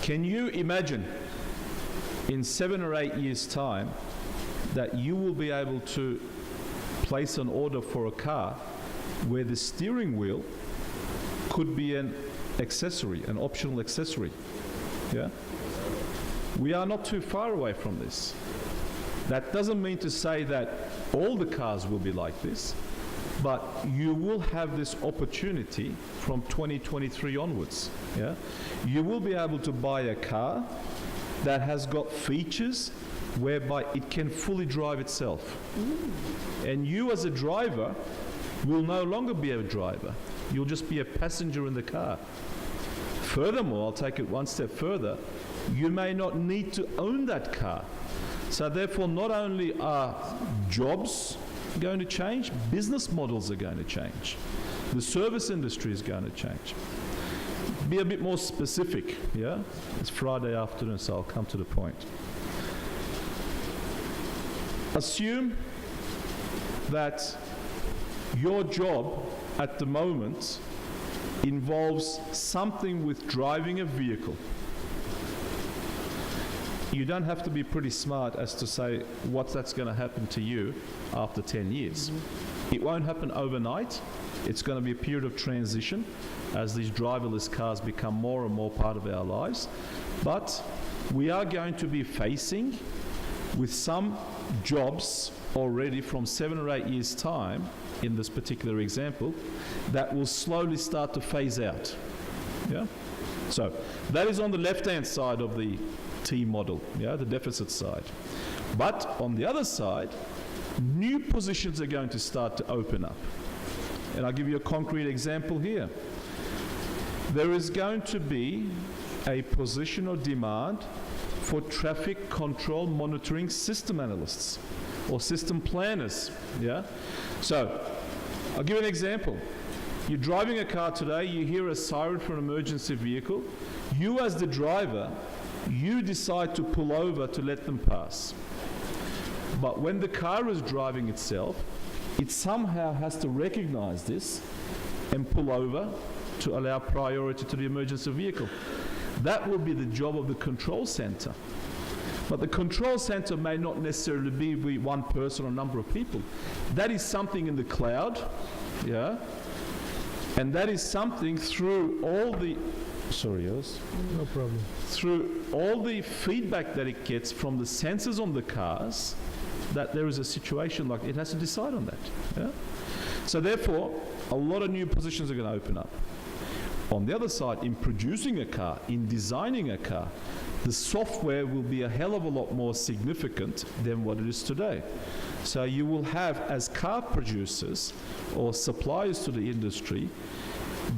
can you imagine in 7 or 8 years' time that you will be able to place an order for a car where the steering wheel could be an accessory, an optional accessory? Yeah? We are not too far away from this. That doesn't mean to say that all the cars will be like this, but you will have this opportunity from 2023 onwards. Yeah? You will be able to buy a car that has got features whereby it can fully drive itself. And you as a driver will no longer be a driver. You'll just be a passenger in the car. Furthermore, I'll take it one step further, you may not need to own that car. So therefore, not only are jobs going to change, business models are going to change. The service industry is going to change. Be a bit more specific, yeah? It's Friday afternoon, so I'll come to the point. Assume that your job at the moment involves something with driving a vehicle. You don't have to be pretty smart as to say that's going to happen to you after 10 years. It won't happen overnight. It's going to be a period of transition as these driverless cars become more and more part of our lives. But we are going to be facing with some jobs already from 7 or 8 years' time, in this particular example, that will slowly start to phase out. Yeah? So that is on the left-hand side of the T model, yeah, the deficit side. But on the other side, new positions are going to start to open up. And I'll give you a concrete example here. There is going to be a position or demand for traffic control monitoring system analysts or system planners, yeah? So, I'll give you an example. You're driving a car today, you hear a siren for an emergency vehicle. You as the driver, you decide to pull over to let them pass. But when the car is driving itself, it somehow has to recognize this and pull over to allow priority to the emergency vehicle. That will be the job of the control center. But the control center may not necessarily be with one person or a number of people. That is something in the cloud, yeah? And that is something through all the, sorry, yes? No problem. Through all the feedback that it gets from the sensors on the cars, that there is a situation like it has to decide on that, yeah? So therefore, a lot of new positions are going to open up. On the other side, in producing a car, in designing a car, the software will be a hell of a lot more significant than what it is today. So you will have, as car producers or suppliers to the industry,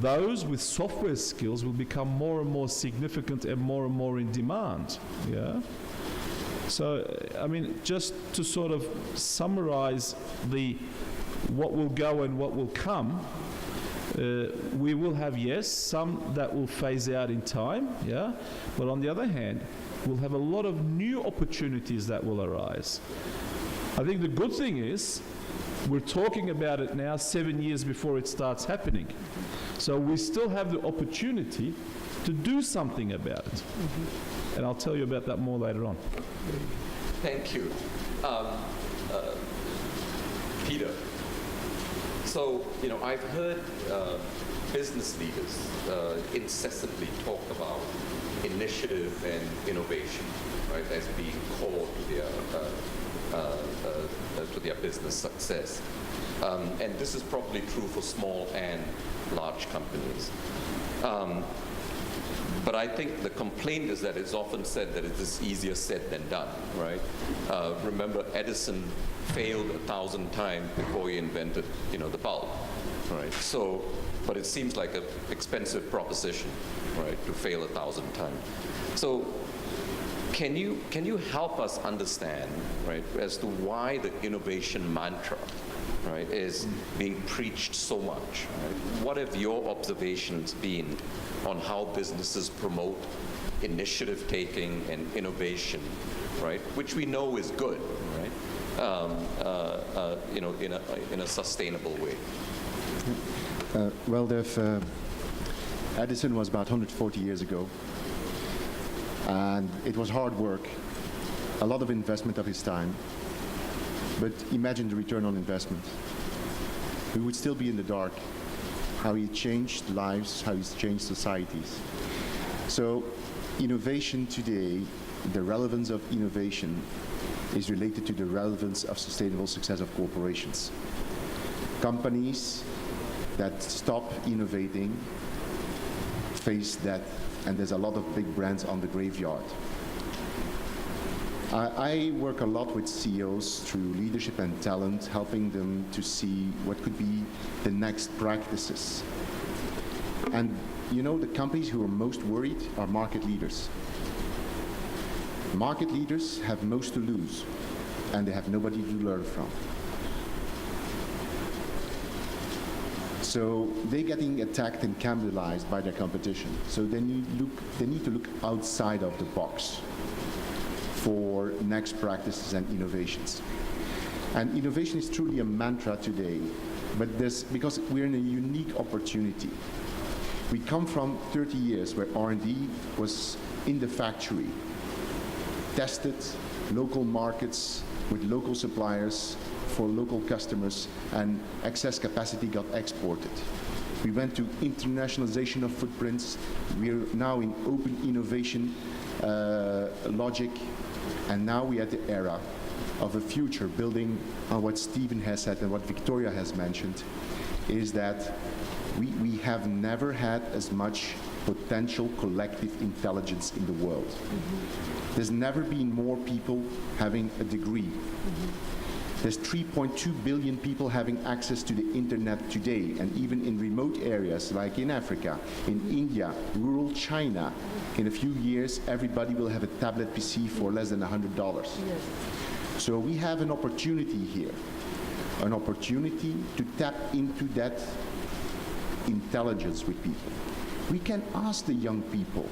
those with software skills will become more and more significant and more in demand, yeah? So, I mean, just to sort of summarize what will go and what will come, we will have, yes, some that will phase out in time, yeah? But on the other hand, we'll have a lot of new opportunities that will arise. I think the good thing is, we're talking about it now 7 years before it starts happening. So we still have the opportunity to do something about it. And I'll tell you about that more later on. Thank you. Peter, so, you know, I've heard business leaders incessantly talk about initiative and innovation, right, as being core to their business success. And this is probably true for small and large companies. But I think the complaint is that it's often said that it is easier said than done, right? Remember, Edison failed 1,000 times before he invented, you know, the bulb, right? So, but it seems like an expensive proposition, right, to fail 1,000 times. So, can you help us understand, right, as to why the innovation mantra, right, is being preached so much, right? What have your observations been on how businesses promote initiative taking and innovation, right, which we know is good, right, you know, in a sustainable way? Well, Edison was about 140 years ago, and it was hard work, a lot of investment of his time. But imagine the return on investment. We would still be in the dark, how he changed lives, how he's changed societies. So innovation today, the relevance of innovation is related to the relevance of sustainable success of corporations. Companies that stop innovating face death, and there's a lot of big brands on the graveyard. I work a lot with CEOs through leadership and talent, helping them to see what could be the next practices. And you know, the companies who are most worried are market leaders. Market leaders have most to lose, and they have nobody to learn from. So they're getting attacked and cannibalized by their competition. So they need to look outside of the box for next practices and innovations. And innovation is truly a mantra today, but because we're in a unique opportunity. We come from 30 years where R&D was in the factory, tested local markets with local suppliers for local customers, and excess capacity got exported. We went to internationalization of footprints. We're now in open innovation, logic, and now we are at the era of a future building on what Stephen has said and what Victoria has mentioned, is that we have never had as much potential collective intelligence in the world. There's never been more people having a degree. There's 3.2 billion people having access to the internet today, and even in remote areas like in Africa, in India, rural China, in a few years everybody will have a tablet PC for less than $100. So we have an opportunity here, an opportunity to tap into that intelligence with people. We can ask the young people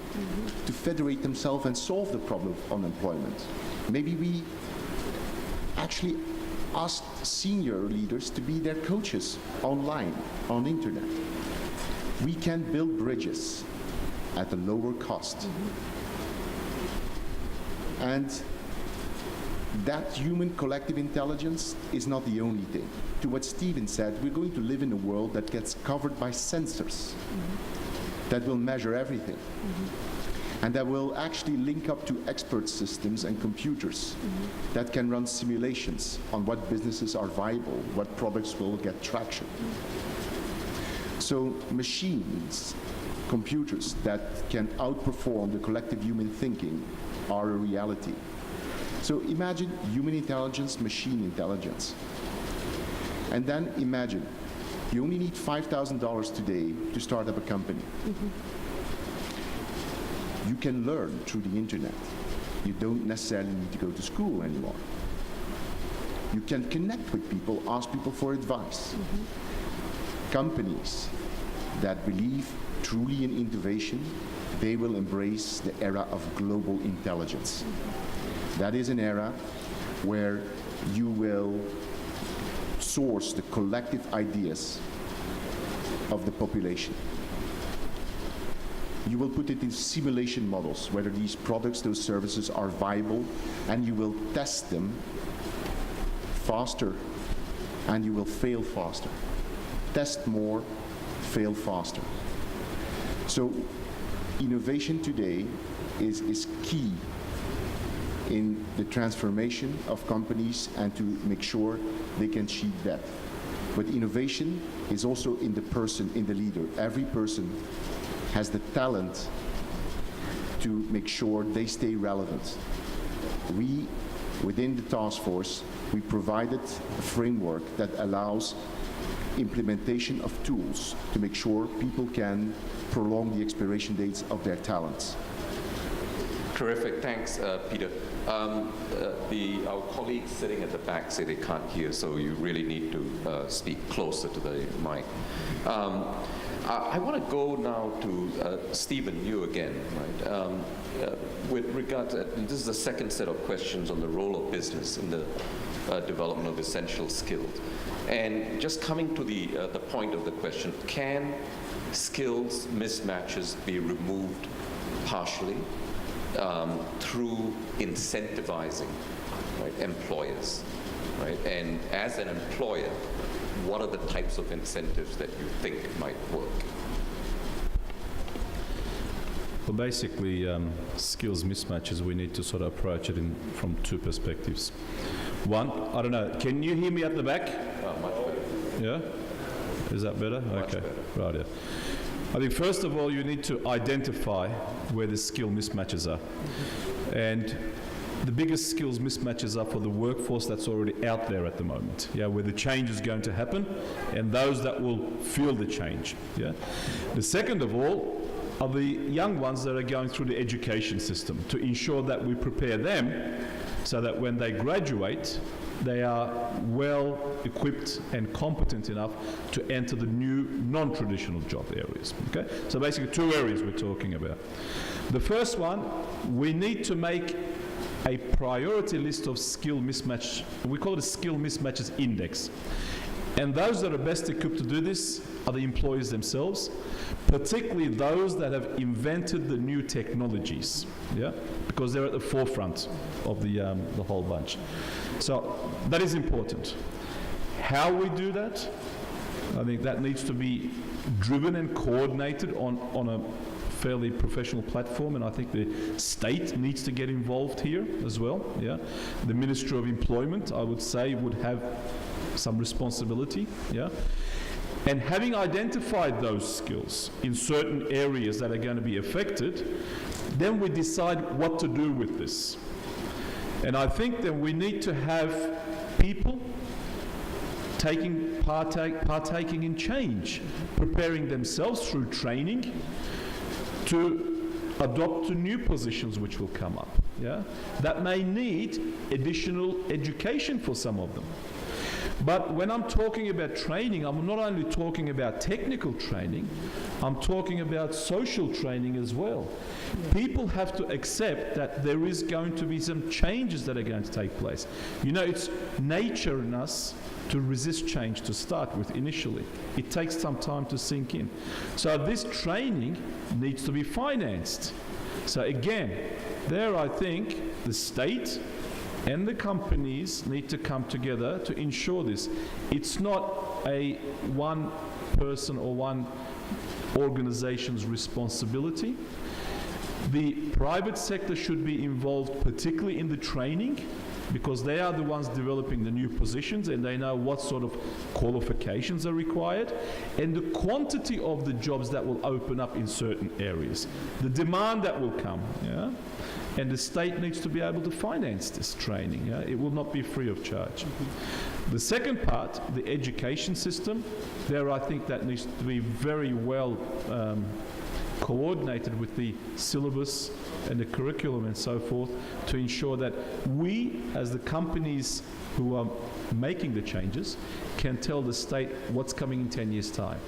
to federate themselves and solve the problem of unemployment. Maybe we actually ask senior leaders to be their coaches online, on internet. We can build bridges at a lower cost. And that human collective intelligence is not the only thing. To what Stephen said, we're going to live in a world that gets covered by sensors that will measure everything. And that will actually link up to expert systems and computers that can run simulations on what businesses are viable, what products will get traction. So machines, computers that can outperform the collective human thinking are a reality. So imagine human intelligence, machine intelligence. And then imagine, you only need $5,000 today to start up a company. You can learn through the internet. You don't necessarily need to go to school anymore. You can connect with people, ask people for advice. Companies that believe truly in innovation, they will embrace the era of global intelligence. That is an era where you will source the collective ideas of the population. You will put it in simulation models, whether these products, those services are viable, and you will test them faster, and you will fail faster. Test more, fail faster. So innovation today is key in the transformation of companies and to make sure they can achieve that. But innovation is also in the person, in the leader. Every person has the talent to make sure they stay relevant. We, within the task force, we provided a framework that allows implementation of tools to make sure people can prolong the expiration dates of their talents. Terrific, thanks, Peter. Our colleagues sitting at the back say they can't hear, so you really need to speak closer to the mic. I want to go now to Stephen, you again, right? With regard to, this is the second set of questions on the role of business in the development of essential skills. And just coming to the point of the question, can skills mismatches be removed partially through incentivizing, right, employers, right? And as an employer, what are the types of incentives that you think might work? Well, basically, skills mismatches, we need to sort of approach it from two perspectives. One, I don't know, can you hear me at the back? Much better. Yeah? Is that better? Much okay. better. Right, yeah. I think first of all, you need to identify where the skill mismatches are. And the biggest skills mismatches are for the workforce that's already out there at the moment, yeah, where the change is going to happen, and those that will feel the change. Yeah. The second of all are the young ones that are going through the education system to ensure that we prepare them so that when they graduate, they are well equipped and competent enough to enter the new non-traditional job areas. Okay? So basically two areas we're talking about. The first one, we need to make a priority list of skill mismatch. We call it a skill mismatches index. And those that are best equipped to do this are the employees themselves, particularly those that have invented the new technologies, yeah, because they're at the forefront of the whole bunch. So that is important. How we do that, I think that needs to be driven and coordinated on a fairly professional platform, and I think the state needs to get involved here as well. Yeah, the Ministry of Employment, I would say, would have some responsibility. Yeah. And having identified those skills in certain areas that are going to be affected, then we decide what to do with this. And I think that we need to have people partaking in change, preparing themselves through training to adopt to new positions which will come up. Yeah? That may need additional education for some of them. But when I'm talking about training, I'm not only talking about technical training, I'm talking about social training as well. People have to accept that there is going to be some changes that are going to take place. You know, it's nature in us to resist change to start with initially. It takes some time to sink in. So this training needs to be financed. So again, there I think the state and the companies need to come together to ensure this. It's not a one person or one organization's responsibility. The private sector should be involved, particularly in the training, because they are the ones developing the new positions and they know what sort of qualifications are required and the quantity of the jobs that will open up in certain areas, the demand that will come. Yeah? And the state needs to be able to finance this training. Yeah? It will not be free of charge. The second part, the education system, there I think that needs to be very well coordinated with the syllabus and the curriculum and so forth to ensure that we, as the companies who are making the changes, can tell the state what's coming in 10 years' time.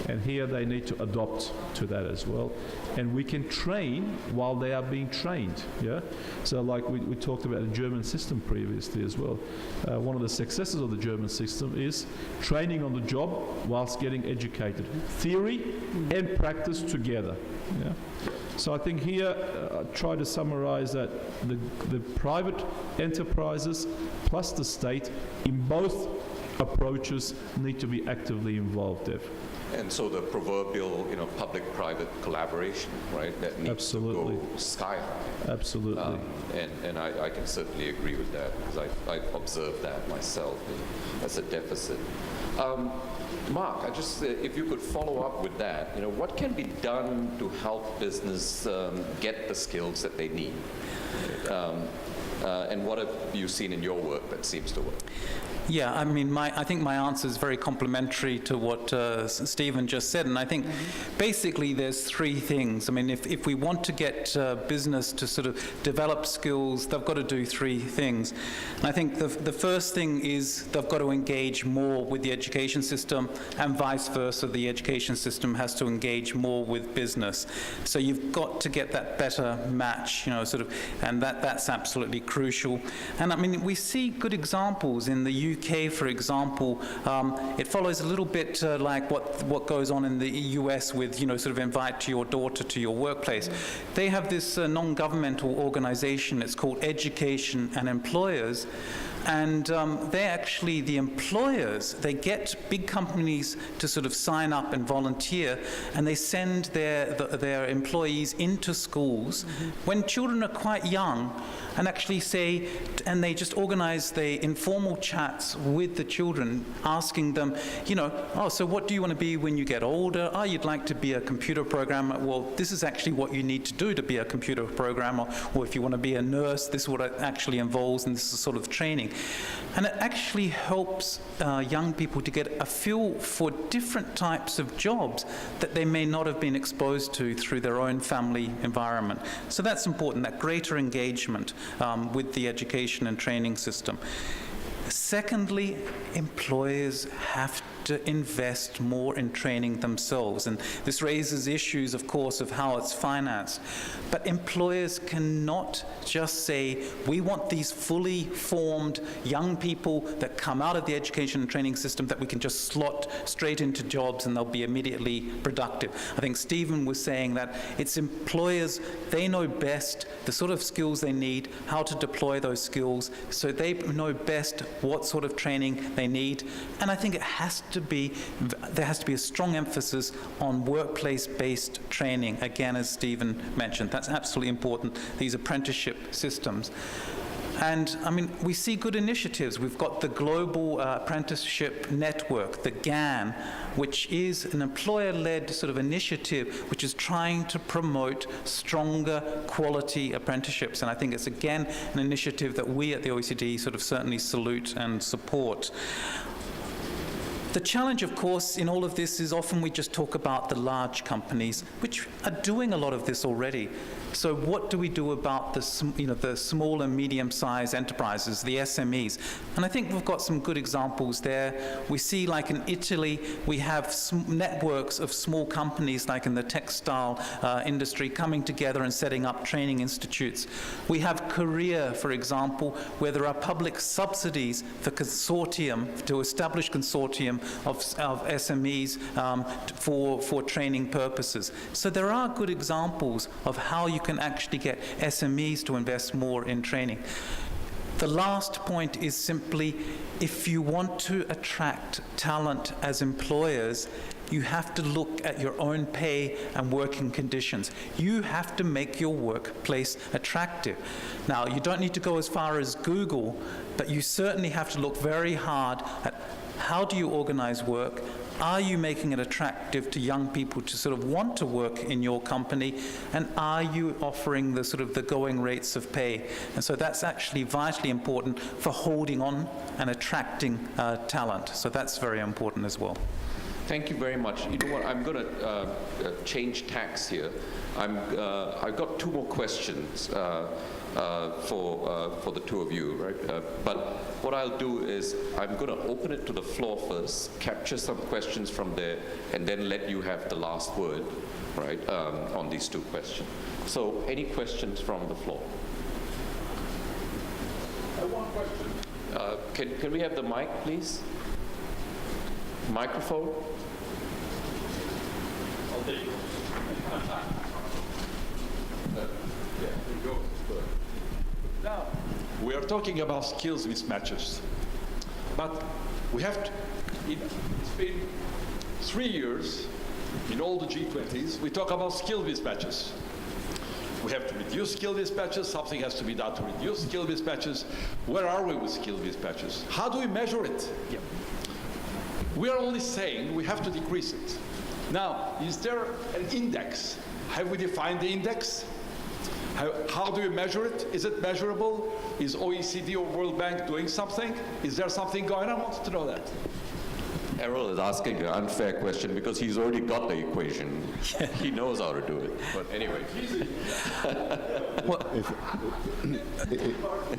And here they need to adopt to that as well. And we can train while they are being trained. Yeah. So like we talked about the German system previously as well. One of the successes of the German system is training on the job whilst getting educated. Theory and practice together. Yeah. So I think here, try to summarize that the private enterprises plus the state in both approaches need to be actively involved, Dev. And so the proverbial, public-private collaboration, right, that needs Absolutely. to go sky high. Absolutely. And I can certainly agree with that because I've observed that myself as a deficit. Mark, if you could follow up with that, what can be done to help business get the skills that they need? And what have you seen in your work that seems to work? Yeah, I mean, I think my answer is very complementary to what Stephen just said, and I think basically there's three things. I mean, if we want to get business to sort of develop skills, they've got to do three things. And I think the first thing is they've got to engage more with the education system, and vice versa, the education system has to engage more with business. So you've got to get that better match, and that's absolutely crucial. And I mean, we see good examples in the UK, for example. It follows a little bit like what goes on in the US with, sort of invite your daughter to your workplace. They have this non-governmental organization, it's called Education and Employers, and they're actually the employers. They get big companies to sort of sign up and volunteer, and they send their employees into schools when children are quite young, and actually and they just organize the informal chats with the children, asking them, so what do you want to be when you get older? Oh, you'd like to be a computer programmer. Well, this is actually what you need to do to be a computer programmer. Or if you want to be a nurse, this is what it actually involves, and this is sort of training. And it actually helps young people to get a feel for different types of jobs that they may not have been exposed to through their own family environment. So that's important, that greater engagement with the education and training system. Secondly, employers have to invest more in training themselves. And this raises issues, of course, of how it's financed. But employers cannot just say, we want these fully formed young people that come out of the education and training system that we can just slot straight into jobs and they'll be immediately productive. I think Stephen was saying that it's employers, they know best the sort of skills they need, how to deploy those skills, so they know best what sort of training they need. And I think it has to to be a strong emphasis on workplace-based training. Again, as Stephen mentioned, that's absolutely important, these apprenticeship systems. And, I mean, we see good initiatives. We've got the Global Apprenticeship Network, the GAN, which is an employer-led sort of initiative which is trying to promote stronger quality apprenticeships. And I think it's, again, an initiative that we at the OECD sort of certainly salute and support. The challenge, of course, in all of this is often we just talk about the large companies, which are doing a lot of this already. So what do we do about the small and medium-sized enterprises, the SMEs? And I think we've got some good examples there. We see, like in Italy, we have networks of small companies, like in the textile industry, coming together and setting up training institutes. We have Korea, for example, where there are public subsidies for to establish consortium of SMEs for training purposes. So there are good examples of how you can actually get SMEs to invest more in training. The last point is simply, if you want to attract talent as employers, you have to look at your own pay and working conditions. You have to make your workplace attractive. Now, you don't need to go as far as Google, but you certainly have to look very hard at how do you organize work. Are you making it attractive to young people to sort of want to work in your company? And are you offering the sort of the going rates of pay? And so that's actually vitally important for holding on and attracting talent. So that's very important as well. Thank you very much. You know what, I'm going to change tacks here. I've got two more questions for the two of you, right? But what I'll do is I'm going to open it to the floor first, capture some questions from there, and then let you have the last word, right, on these two questions. So any questions from the floor? I have one question. Can we have the mic, please? Microphone? I'll take it. There you go. Now, we are talking about skills mismatches, but we have to, it's been 3 years in all the G20s, we talk about skill mismatches. We have to reduce skill mismatches, something has to be done to reduce skill mismatches. Where are we with skill mismatches? How do we measure it? Yeah. We are only saying we have to decrease it. Now, is there an index? Have we defined the index? How do we measure it? Is it measurable? Is OECD or World Bank doing something? Is there something going on? I wanted to know that. Errol is asking an unfair question because he's already got the equation. He knows how to do it. But anyway.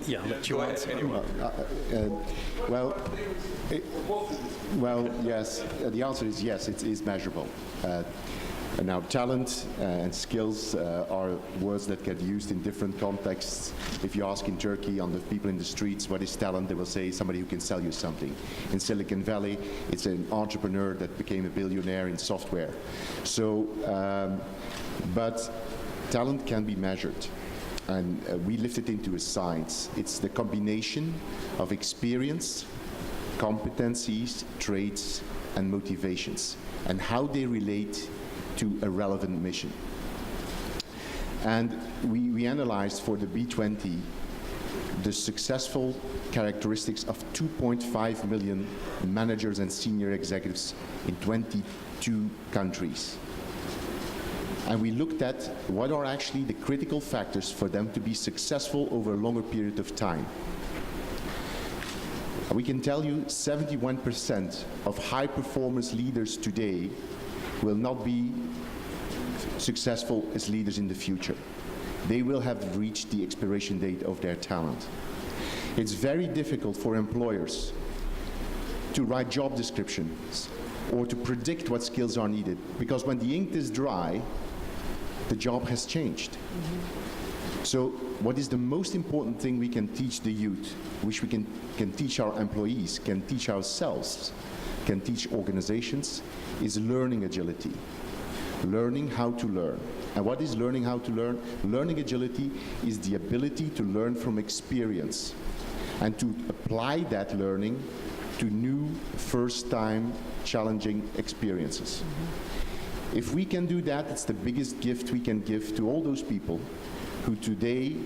Yeah, let you answer. Anyway. Well, yes. The answer is yes, it is measurable. Now, talent and skills are words that get used in different contexts. If you ask in Turkey on the people in the streets, what is talent, they will say somebody who can sell you something. In Silicon Valley, it's an entrepreneur that became a billionaire in software. So, but talent can be measured. And we lift it into a science. It's the combination of experience, competencies, traits, and motivations, and how they relate to a relevant mission. And we analyzed for the B20 the successful characteristics of 2.5 million managers and senior executives in 22 countries. And we looked at what are actually the critical factors for them to be successful over a longer period of time. We can tell you 71% of high-performance leaders today will not be successful as leaders in the future. They will have reached the expiration date of their talent. It's very difficult for employers to write job descriptions or to predict what skills are needed, because when the ink is dry, the job has changed. So what is the most important thing we can teach the youth, which we can teach our employees, can teach ourselves, can teach organizations, is learning agility. Learning how to learn. And what is learning how to learn? Learning agility is the ability to learn from experience and to apply that learning to new, first-time, challenging experiences. If we can do that, it's the biggest gift we can give to all those people who today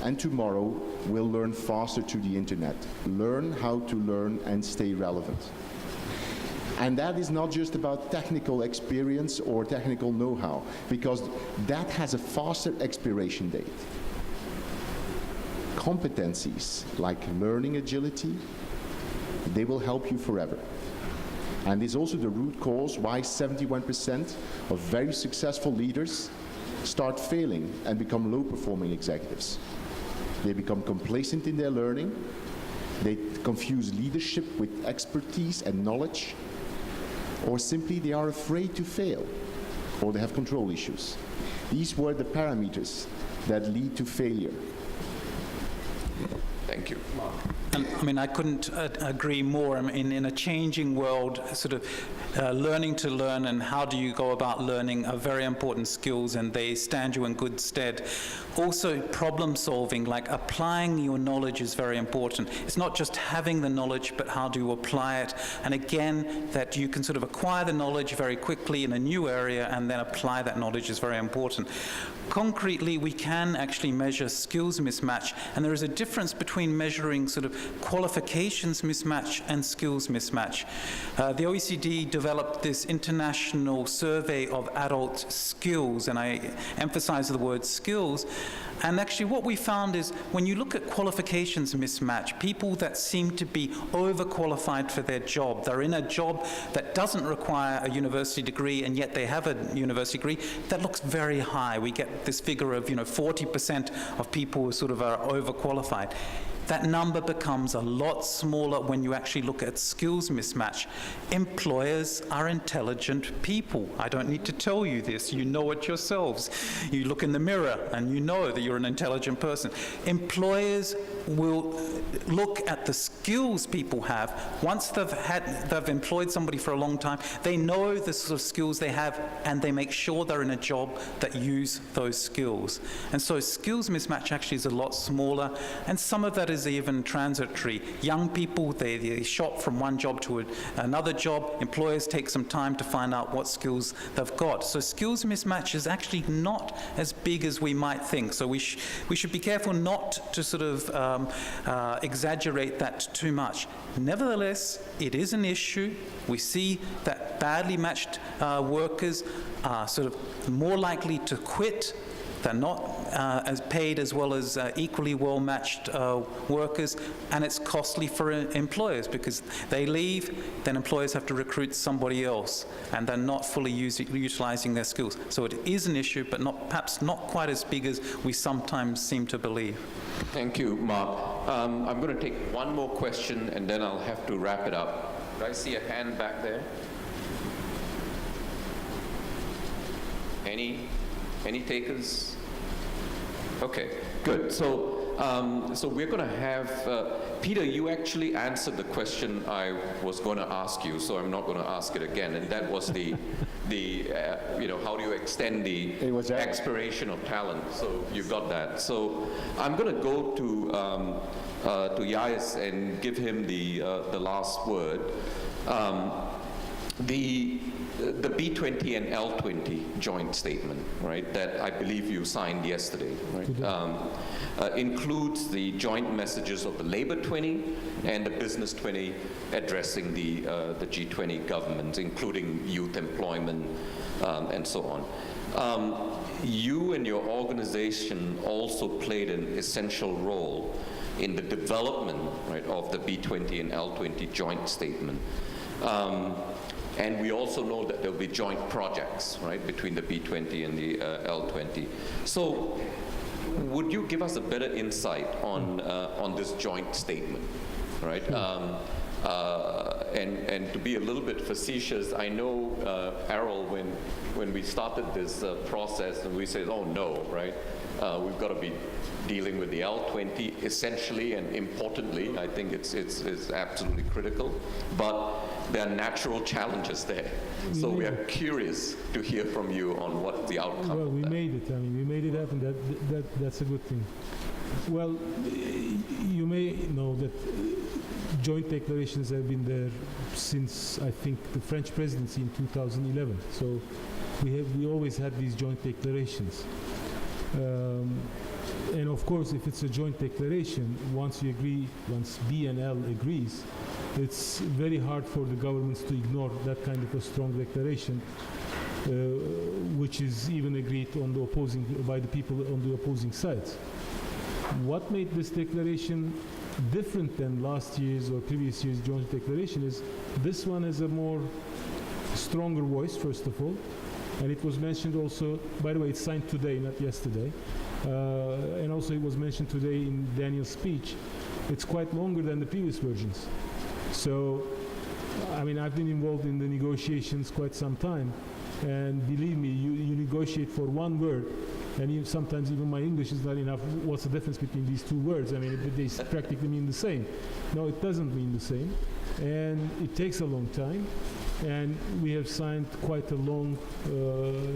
and tomorrow will learn faster through the internet, learn how to learn and stay relevant. And that is not just about technical experience or technical know-how, because that has a faster expiration date. Competencies like learning agility, they will help you forever. And is also the root cause why 71% of very successful leaders start failing and become low-performing executives. They become complacent in their learning, they confuse leadership with expertise and knowledge, or simply they are afraid to fail, or they have control issues. These were the parameters that lead to failure. Thank you. Mark. And, I mean, I couldn't agree more. I mean, in a changing world, sort of learning to learn and how do you go about learning are very important skills, and they stand you in good stead. Also, problem solving, like applying your knowledge, is very important. It's not just having the knowledge, but how do you apply it? And again, that you can sort of acquire the knowledge very quickly in a new area and then apply that knowledge is very important. Concretely, we can actually measure skills mismatch, and there is a difference between measuring sort of qualifications mismatch and skills mismatch. The OECD developed this international survey of adult skills, and I emphasize the word skills. And actually what we found is when you look at qualifications mismatch, people that seem to be overqualified for their job, they're in a job that doesn't require a university degree and yet they have a university degree, that looks very high. We get this figure of 40% of people who sort of are overqualified. That number becomes a lot smaller when you actually look at skills mismatch. Employers are intelligent people. I don't need to tell you this. You know it yourselves. You look in the mirror and you know that you're an intelligent person. Employers will look at the skills people have. Once they've employed somebody for a long time, they know the sort of skills they have, and they make sure they're in a job that use those skills. And so skills mismatch actually is a lot smaller, and some of that is even transitory. Young people, they shop from one job to another job. Employers take some time to find out what skills they've got. So skills mismatch is actually not as big as we might think. So we should be careful not to sort of exaggerate that too much. Nevertheless, it is an issue. We see that badly matched workers are sort of more likely to quit. They're not as paid as well as equally well-matched workers, and it's costly for employers because they leave, then employers have to recruit somebody else, and they're not fully utilizing their skills. So it is an issue, but perhaps not quite as big as we sometimes seem to believe. Thank you, Mark. I'm going to take one more question, and then I'll have to wrap it up. Do I see a hand back there? Any takers? Okay, good. So we're going to have Peter. You actually answered the question I was going to ask you, so I'm not going to ask it again. And that was the how do you extend the expiration of talent? So you got that. So I'm going to go to Yais and give him the last word. The B20 and L20 joint statement, right, that I believe you signed yesterday, right, includes the joint messages of the Labor 20 and the Business 20 addressing the G20 governments, including youth employment and so on. You and your organization also played an essential role in the development, right, of the B20 and L20 joint statement. And we also know that there'll be joint projects, right, between the B20 and the L20. So would you give us a better insight on this joint statement, right? And to be a little bit facetious, I know, Errol, when we started this process and we said, oh no, right, we've got to be dealing with the L20 essentially and importantly. I think it's absolutely critical, but there are natural challenges there. So we are curious to hear from you on what the outcome Well, we of that. made it. I mean, we made it happen. That's a good thing. Well, you may know that joint declarations have been there since, I think, the French presidency in 2011. So we always had these joint declarations. And of course, if it's a joint declaration, once you agree, once B and L agrees, it's very hard for the governments to ignore that kind of a strong declaration, which is even agreed on the opposing, by the people on the opposing sides. What made this declaration different than last year's or previous year's joint declaration is this one has a more stronger voice, first of all, and it was mentioned also, by the way, it's signed today, not yesterday, and also it was mentioned today in Daniel's speech. It's quite longer than the previous versions. So, I mean, I've been involved in the negotiations quite some time, and believe me, you negotiate for one word, and sometimes even my English is not enough. What's the difference between these two words? I mean, they practically mean the same. No, it doesn't mean the same, and it takes a long time, and we have signed quite a long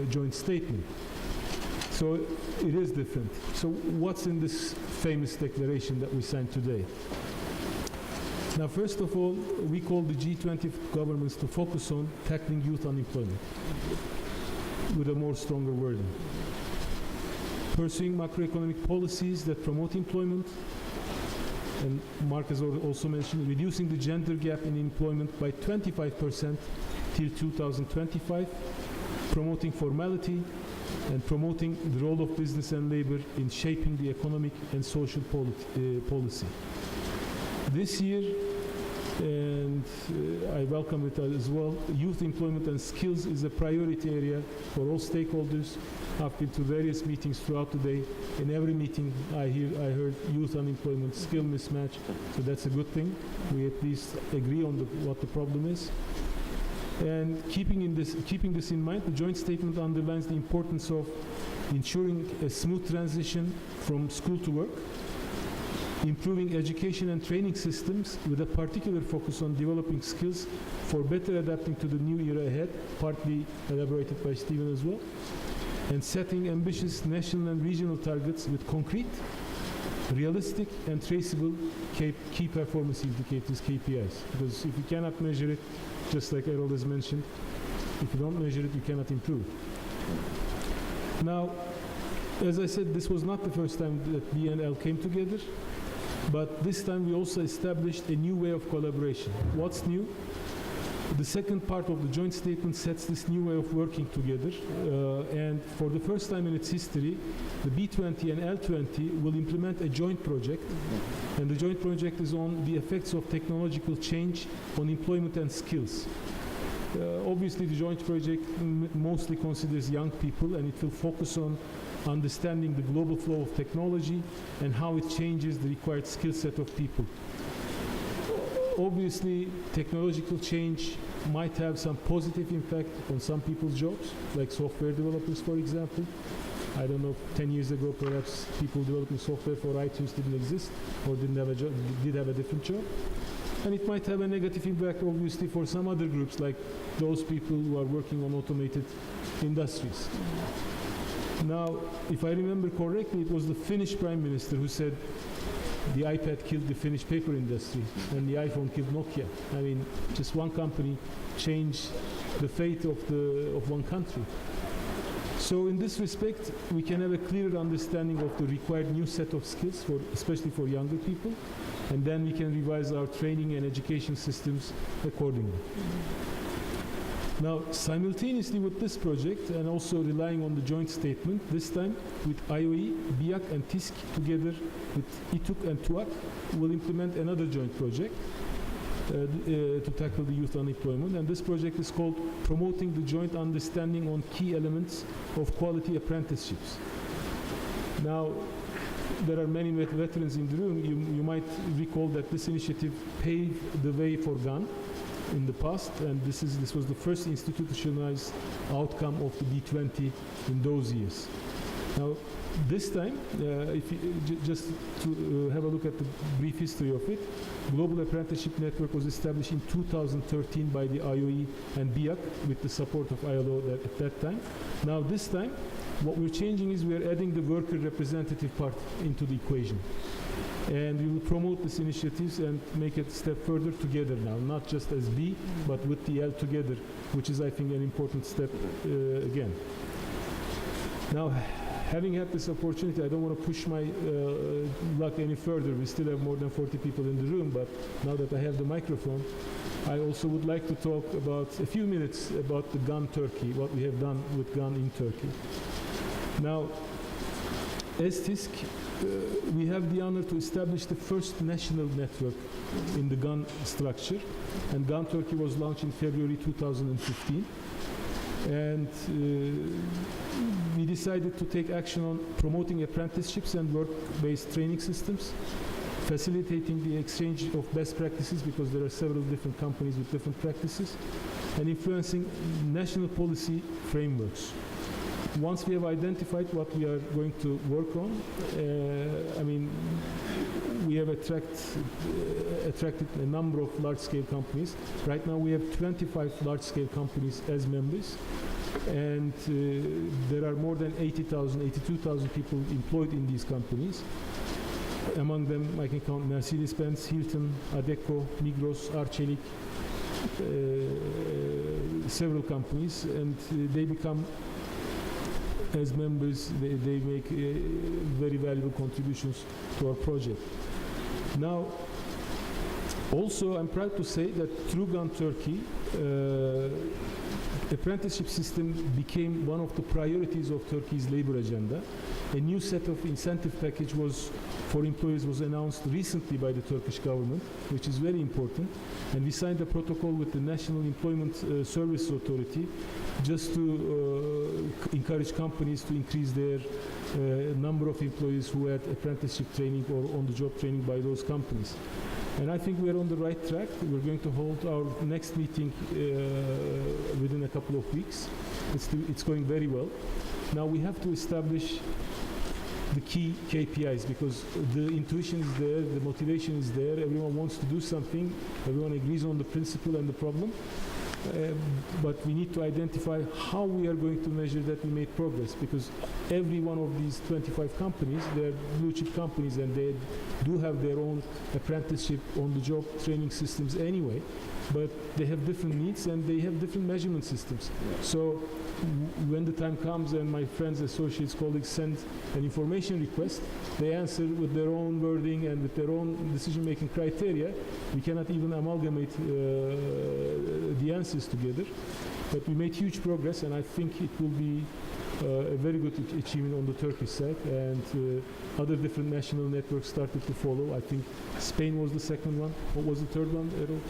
joint statement. So it is different. So what's in this famous declaration that we signed today? Now, first of all, we call the G20 governments to focus on tackling youth unemployment with a more stronger wording. Pursuing macroeconomic policies that promote employment, and Mark has also mentioned reducing the gender gap in employment by 25% till 2025, promoting formality, and promoting the role of business and labor in shaping the economic and social policy. This year, and I welcome it as well, youth employment and skills is a priority area for all stakeholders. I've been to various meetings throughout the day. In every meeting I heard youth unemployment, skill mismatch, so that's a good thing. We at least agree on what the problem is. And keeping this in mind, the joint statement underlines the importance of ensuring a smooth transition from school to work, improving education and training systems with a particular focus on developing skills for better adapting to the new era ahead, partly elaborated by Stephen as well, and setting ambitious national and regional targets with concrete, realistic and traceable key performance indicators, KPIs. Because if you cannot measure it, just like Errol has mentioned, if you don't measure it, you cannot improve. Now, as I said, this was not the first time that B and L came together, but this time we also established a new way of collaboration. What's new? The second part of the joint statement sets this new way of working together, and for the first time in its history, the B20 and L20 will implement a joint project, and the joint project is on the effects of technological change on employment and skills. Obviously, the joint project mostly considers young people, and it will focus on understanding the global flow of technology and how it changes the required skill set of people. Obviously, technological change might have some positive impact on some people's jobs, like software developers, for example. I don't know, 10 years ago, perhaps people developing software for iTunes didn't exist or did have a different job. And it might have a negative impact, obviously, for some other groups, like those people who are working on automated industries. Now, if I remember correctly, it was the Finnish Prime Minister who said the iPad killed the Finnish paper industry and the iPhone killed Nokia. I mean, just one company changed the fate of one country. So in this respect, we can have a clearer understanding of the required new set of skills, especially for younger people, and then we can revise our training and education systems accordingly. Now, simultaneously with this project, and also relying on the joint statement, this time with IOE, BIAC, and TISC, together with ITUC and TUAC, will implement another joint project to tackle the youth unemployment. And this project is called Promoting the Joint Understanding on Key Elements of Quality Apprenticeships. Now, there are many veterans in the room. You might recall that this initiative paved the way for GAN in the past, and this was the first institutionalized outcome of the B20 in those years. Now, this time, just to have a look at the brief history of it, Global Apprenticeship Network was established in 2013 by the IOE and BIAC with the support of ILO at that time. Now, this time, what we're changing is we're adding the worker representative part into the equation. And we will promote these initiatives and make it a step further together now, not just as B, but with the L together, which is, I think, an important step again. Now, having had this opportunity, I don't want to push my luck any further. We still have more than 40 people in the room, but now that I have the microphone, I also would like to talk about a few minutes about the GAN Turkey, what we have done with GAN in Turkey. Now, as TISC, we have the honor to establish the first national network in the GAN structure, and GAN Turkey was launched in February 2015. And we decided to take action on promoting apprenticeships and work-based training systems, facilitating the exchange of best practices, because there are several different companies with different practices, and influencing national policy frameworks. Once we have identified what we are going to work on, we have attracted a number of large-scale companies. Right now we have 25 large-scale companies as members, and there are more than 82,000 people employed in these companies. Among them, I can count Mercedes-Benz, Hilton, Adecco, Migros, Arçelik, several companies, and they become, as members, they make very valuable contributions to our project. Now, also, I'm proud to say that through GAN Turkey, apprenticeship system became one of the priorities of Turkey's labor agenda. A new set of incentive package for employers was announced recently by the Turkish government, which is very important. And we signed a protocol with the National Employment Service Authority just to encourage companies to increase their number of employees who had apprenticeship training or on-the-job training by those companies. And I think we are on the right track. We're going to hold our next meeting within a couple of weeks. It's going very well. Now we have to establish the key KPIs, because the intuition is there, the motivation is there, everyone wants to do something, everyone agrees on the principle and the problem, but we need to identify how we are going to measure that we made progress, because every one of these 25 companies, they're blue chip companies, and they do have their own apprenticeship on-the-job training systems anyway, but they have different needs and they have different measurement systems. So when the time comes and my friends, associates, colleagues send an information request, they answer with their own wording and with their own decision-making criteria. We cannot even amalgamate the answers together. But we made huge progress, and I think it will be a very good achievement on the Turkish side, and other different national networks started to follow. I think Spain was the second one. What was the third one, Errol?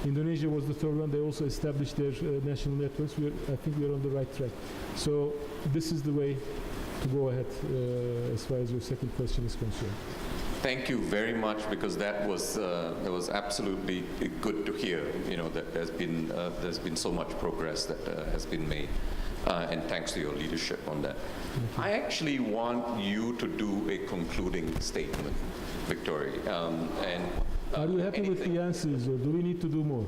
Indonesia was the third one. They also established their national networks. I think we are on the right track. So this is the way to go ahead as far as your second question is concerned. Thank you very much, because that was absolutely good to hear. You know, that there's been so much progress that has been made, and thanks to your leadership on that. I actually want you to do a concluding statement, Victoria. Are you happy with the answers, or do we need to do more?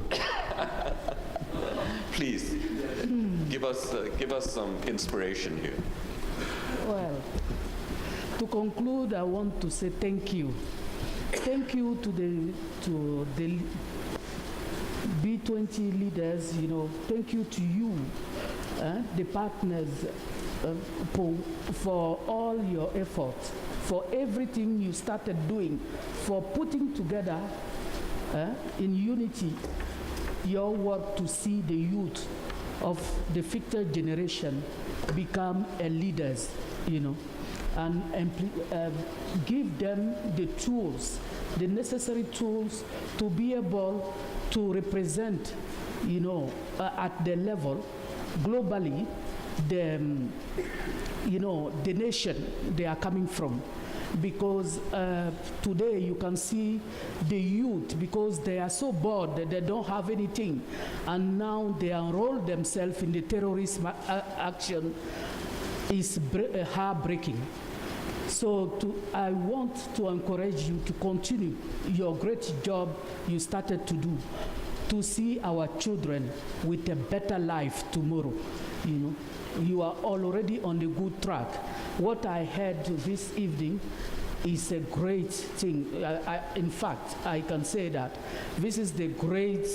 Please give us some inspiration here. Well, to conclude, I want to say thank you. Thank you to the B20 leaders, thank you to you, the partners, for all your efforts, for everything you started doing, for putting together in unity your work to see the youth of the future generation become leaders, and give them the tools, the necessary tools to be able to represent, at the level, globally, the nation they are coming from. Because today you can see the youth, because they are so bored that they don't have anything, and now they enroll themselves in the terrorist action, is heartbreaking. So I want to encourage you to continue your great job you started to do, to see our children with a better life tomorrow. You are already on the good track. What I heard this evening is a great thing. In fact, I can say that this is the great,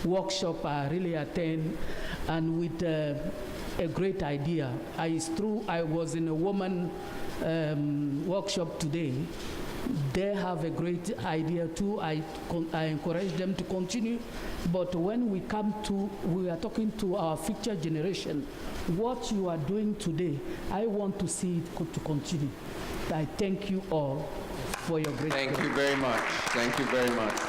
workshop I really attend, and with a great idea. It's true, I was in a woman workshop today. They have a great idea too. I encourage them to continue. But when we are talking to our future generation, what you are doing today, I want to see it to continue. I thank you all for your great Thank you very much. Thank you very much.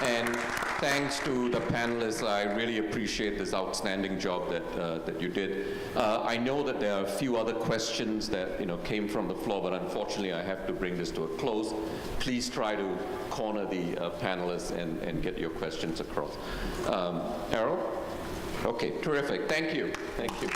And thanks to the panelists. I really appreciate this outstanding job that you did. I know that there are a few other questions that came from the floor, but unfortunately I have to bring this to a close. Please try to corner the panelists and get your questions across. Errol? Okay, terrific. Thank you. Thank you.